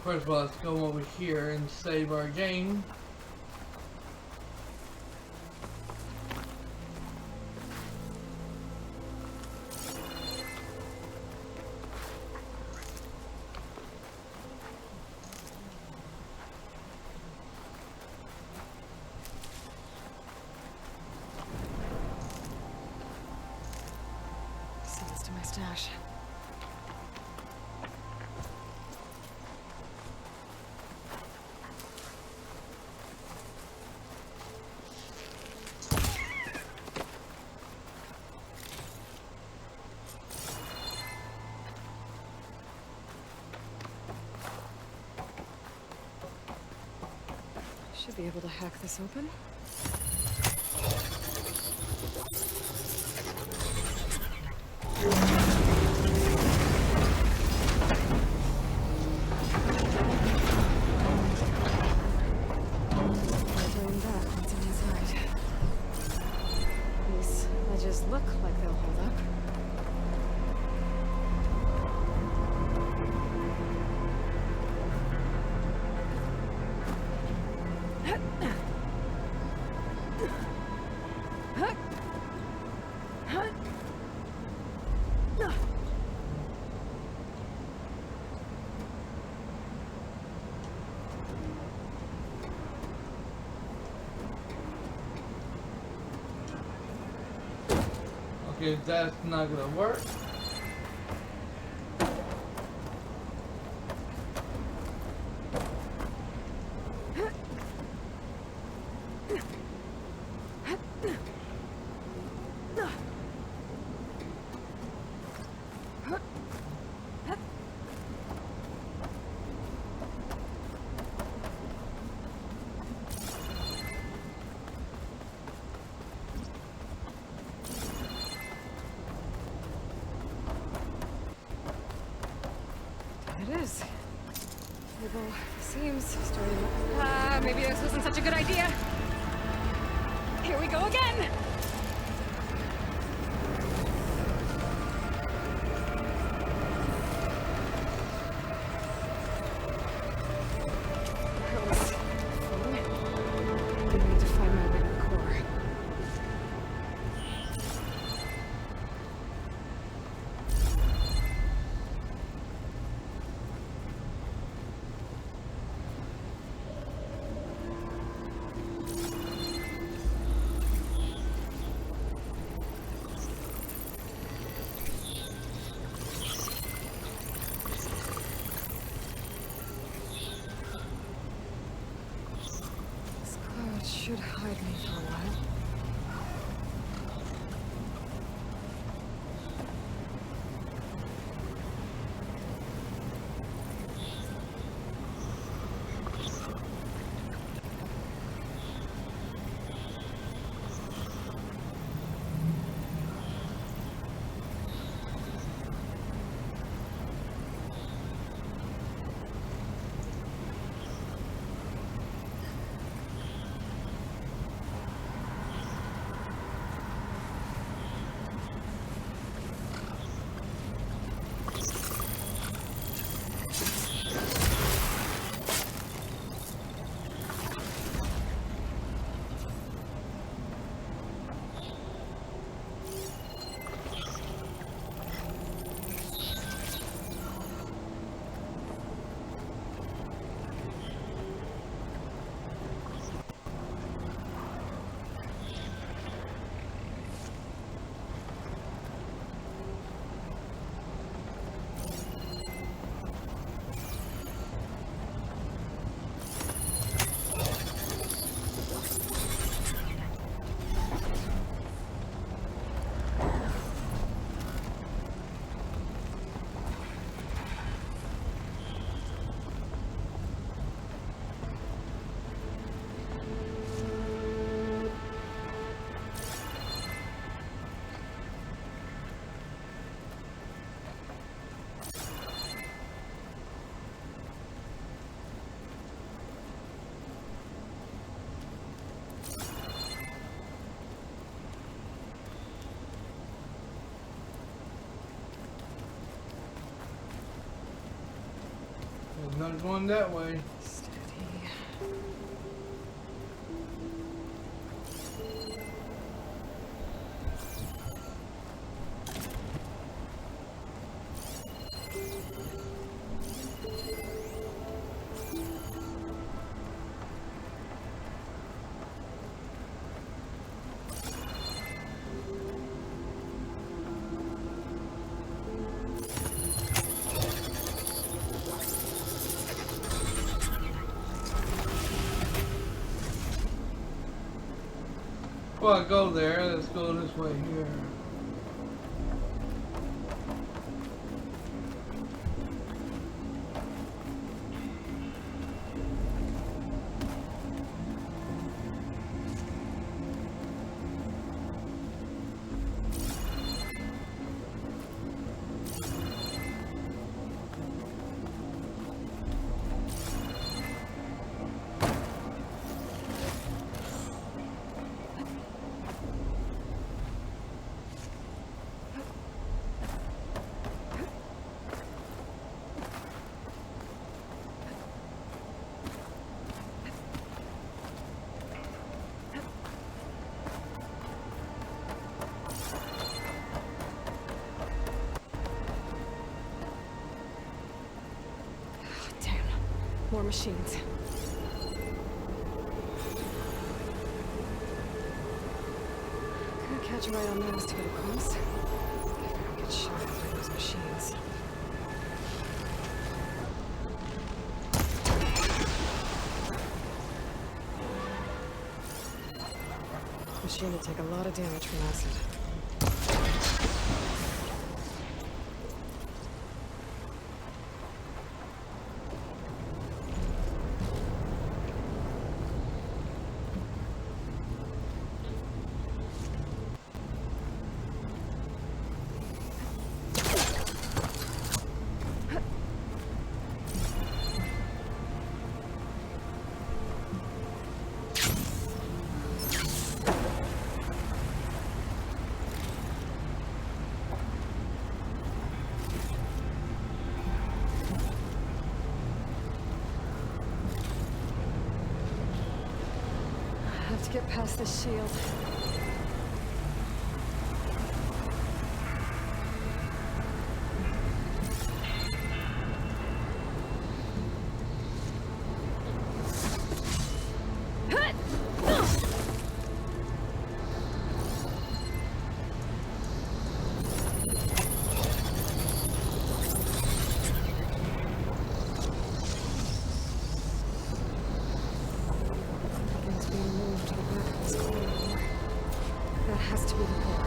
First of all, let's go over here and save our game. Send this to my stash. Should be able to hack this open. Turn back once I'm inside. These ledges look like they'll hold up. Okay, that's not gonna work. It is. Cable seams starting. Maybe this wasn't such a good idea. Here we go again. That was fun. I need to find my way to the core. This cloud should hide me for a while. not going that way. Steady. Before I go there, let's go this way here. Damn. More machines. Could catch right on those to get across. If I don't get shot by those machines. Machine will take a lot of damage from acid. Have to get past this shield. Begins being moved to the back of this corridor. That has to be the core.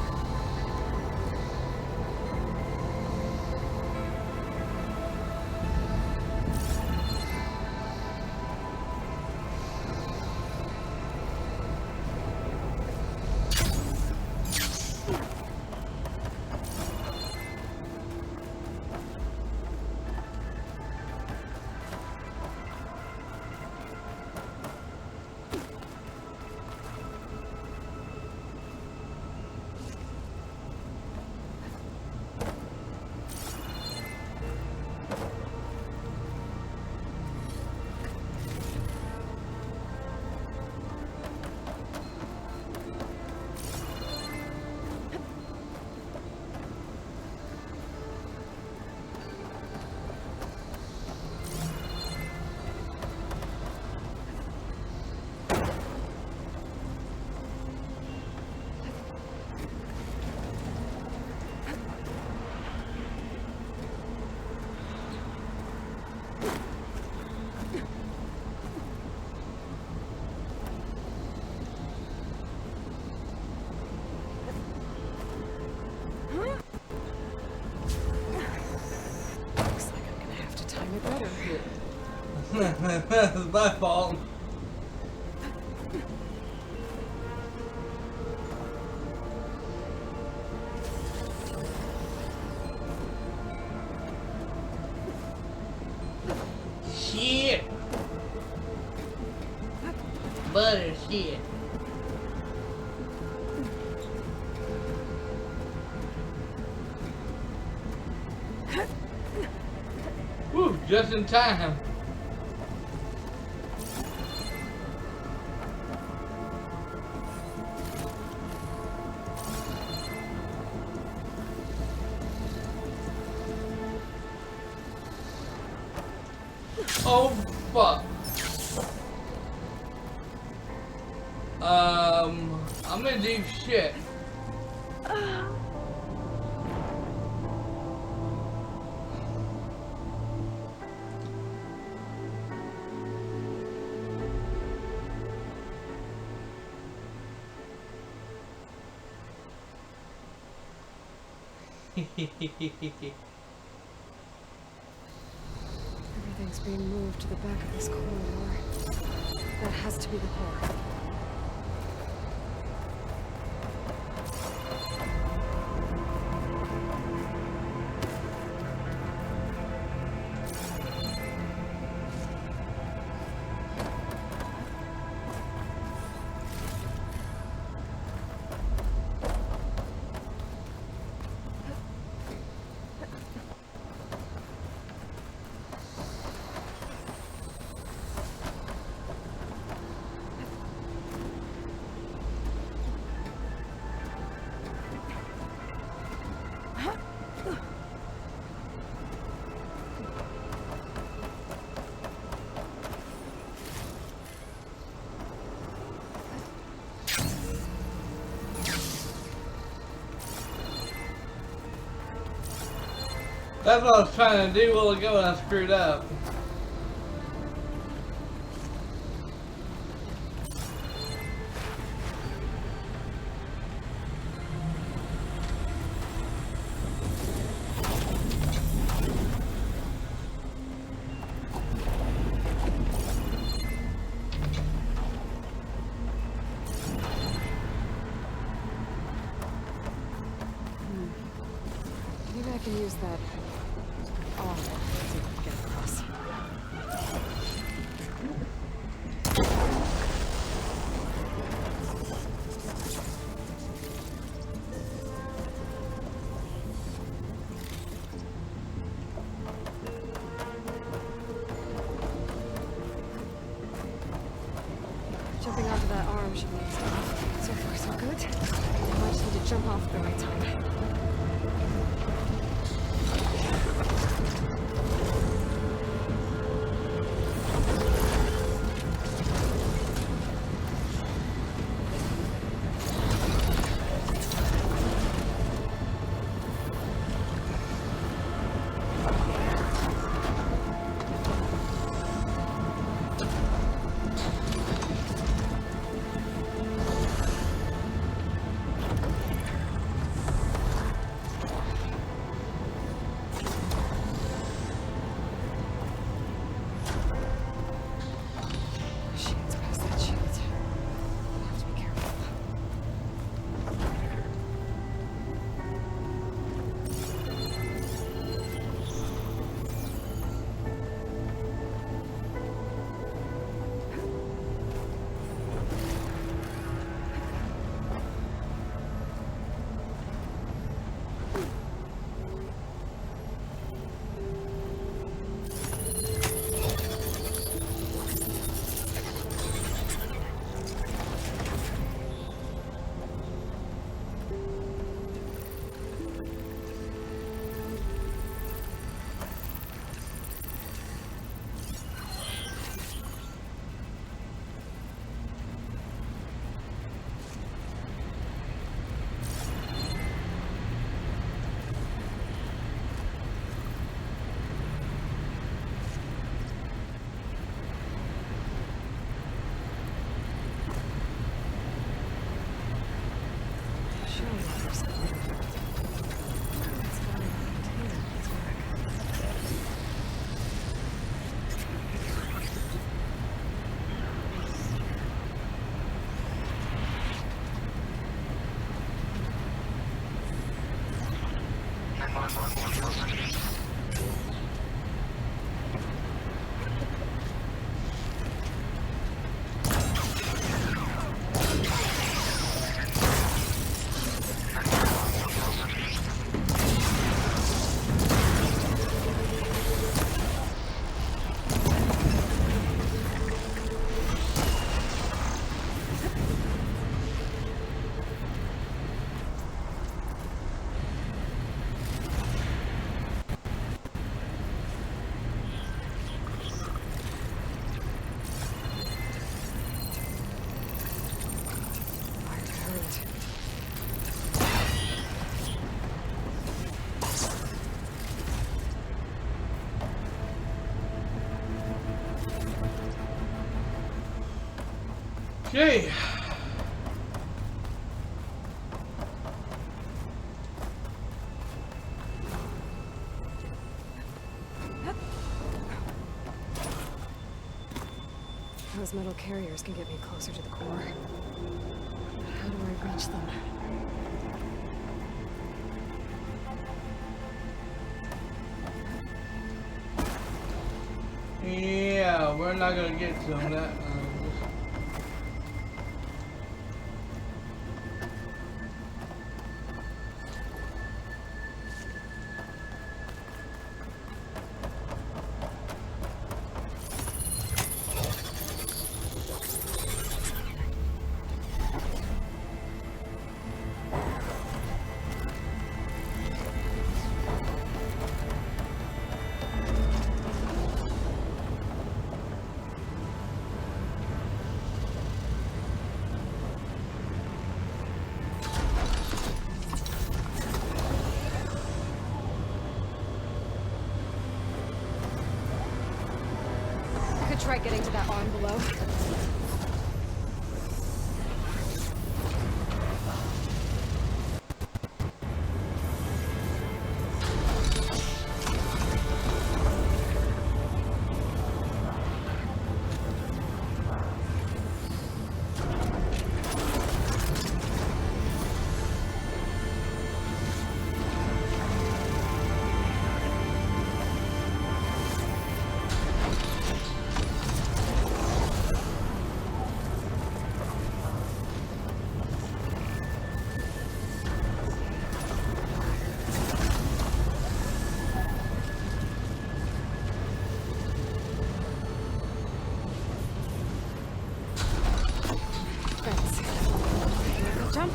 Looks like I'm gonna have to time it better. That's my fault. Shit. Butter shit. Woo, just in time. Oh, fuck. I'm in deep shit. Everything's being moved to the back of this corridor. That has to be the core. That's what I was trying to do a while ago and I screwed up. Maybe I can use that arm to get across. Jumping onto that arm should make sense. So far, so good. Now I just need to jump off at the right time. Okay. Those metal carriers can get me closer to the core. But how do I reach them? Yeah, we're not gonna get to them. That. Could try getting to that arm below. Jump.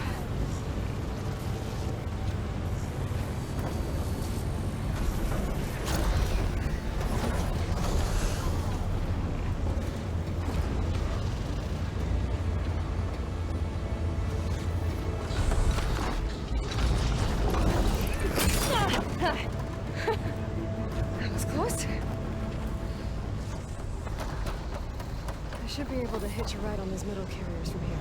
That was close. I should be able to hitch a ride on those metal carriers from here.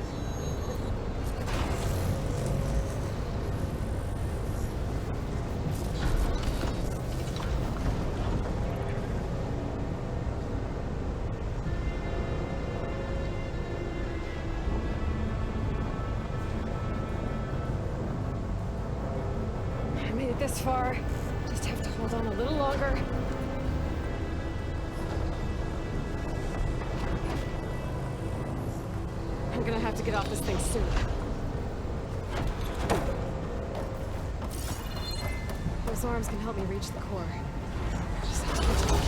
I made it this far. Just have to hold on a little longer. I'm gonna have to get off this thing soon. Those arms can help me reach the core. Just have to get to them.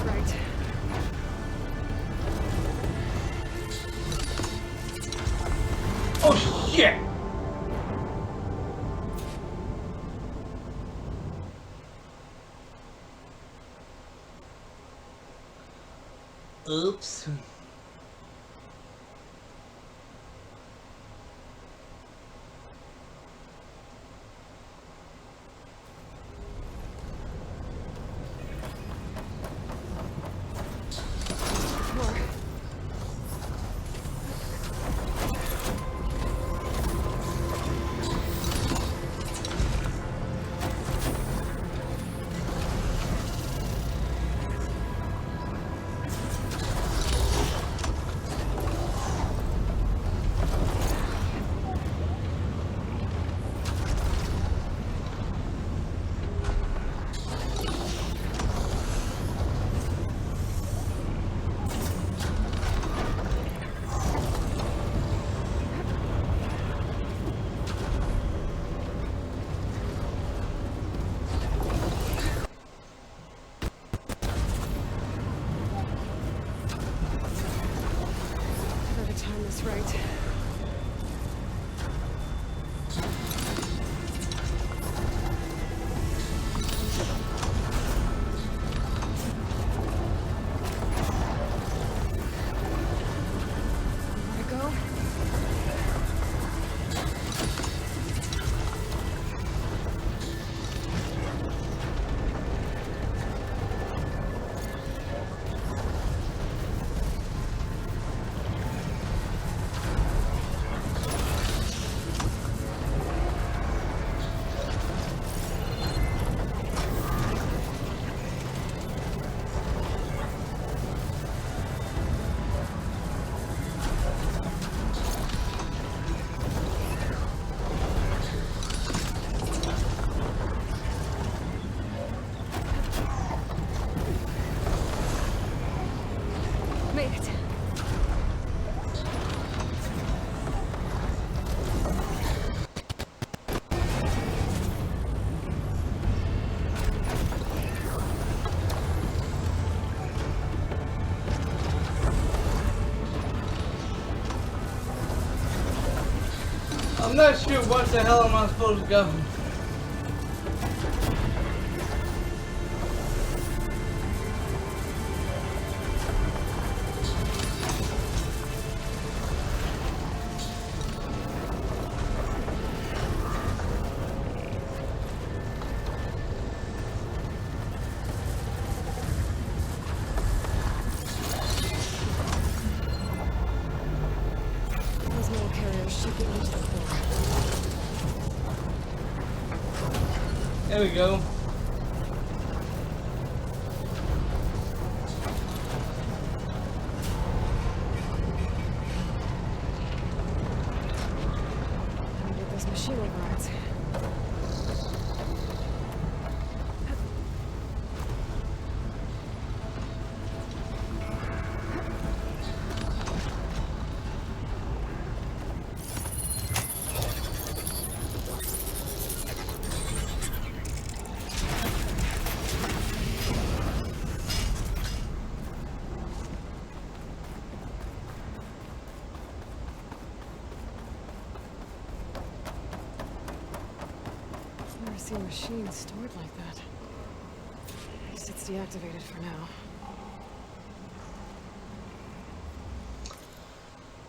Right. Oh shit! Oops. I'm not sure what the hell am I supposed to go. Those mail carriers should get into the core. There we go. I needed those machine overrides. Never seen machines stored like that. I guess it's deactivated for now.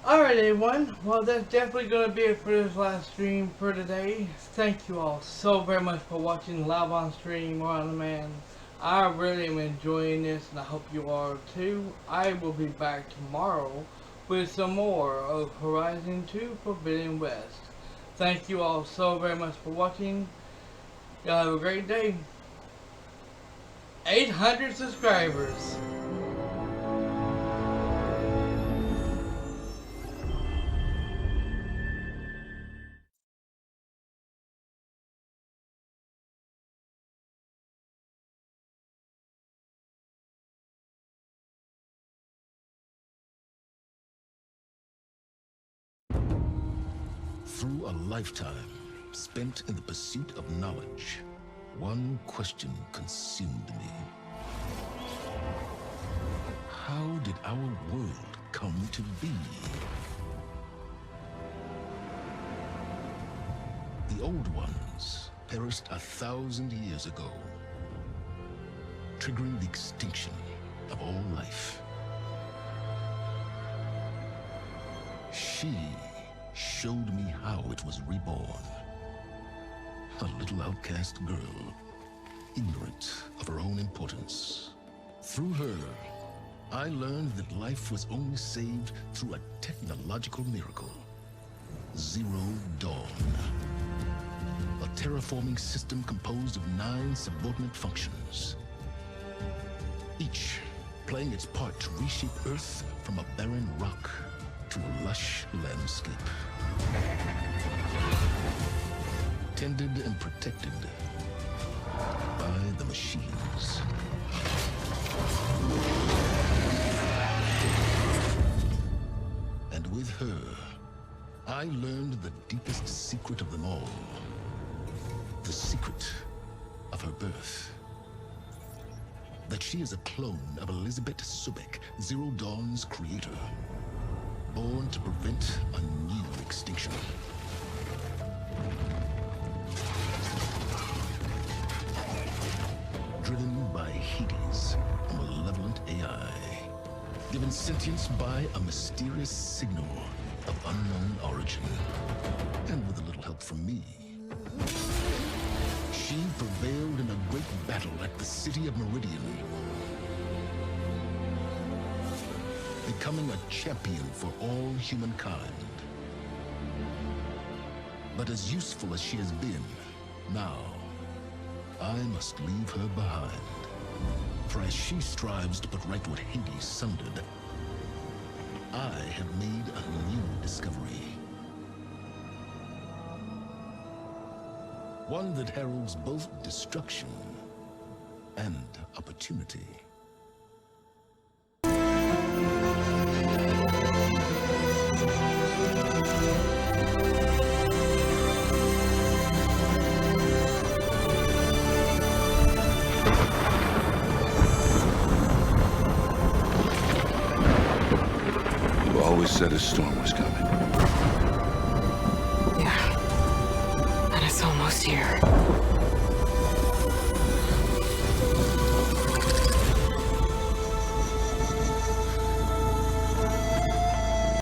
Alright everyone, well that's definitely going to be it for this live stream for today. Thank you all so very much for watching live on stream or on demand. I really am enjoying this and I hope you are too. I will be back tomorrow with some more of Horizon 2 Forbidden West. Thank you all so very much for watching. Y'all have a great day. 800 subscribers. Through a lifetime spent in the pursuit of knowledge, one question consumed me. How did our world come to be? The old ones perished 1,000 years ago, triggering the extinction of all life. She showed me how it was reborn. A little outcast girl, ignorant of her own importance. Through her, I learned that life was only saved through a technological miracle. Zero Dawn. A terraforming system composed of 9 subordinate functions, each playing its part to reshape Earth from a barren rock to a lush landscape. Tended and protected by the machines. And with her, I learned the deepest secret of them all. The secret of her birth. That she is a clone of Elizabeth Subek, Zero Dawn's creator. Born to prevent a new extinction. Driven by Hades, a malevolent AI. Given sentience by a mysterious signal of unknown origin. And with a little help from me. She prevailed in a great battle at the city of Meridian. Becoming a champion for all humankind. But as useful as she has been, now, I must leave her behind. For as she strives to put right what Hades sundered, I have made a new discovery. One that heralds both destruction and opportunity. You always said a storm was coming. Yeah. It's almost here.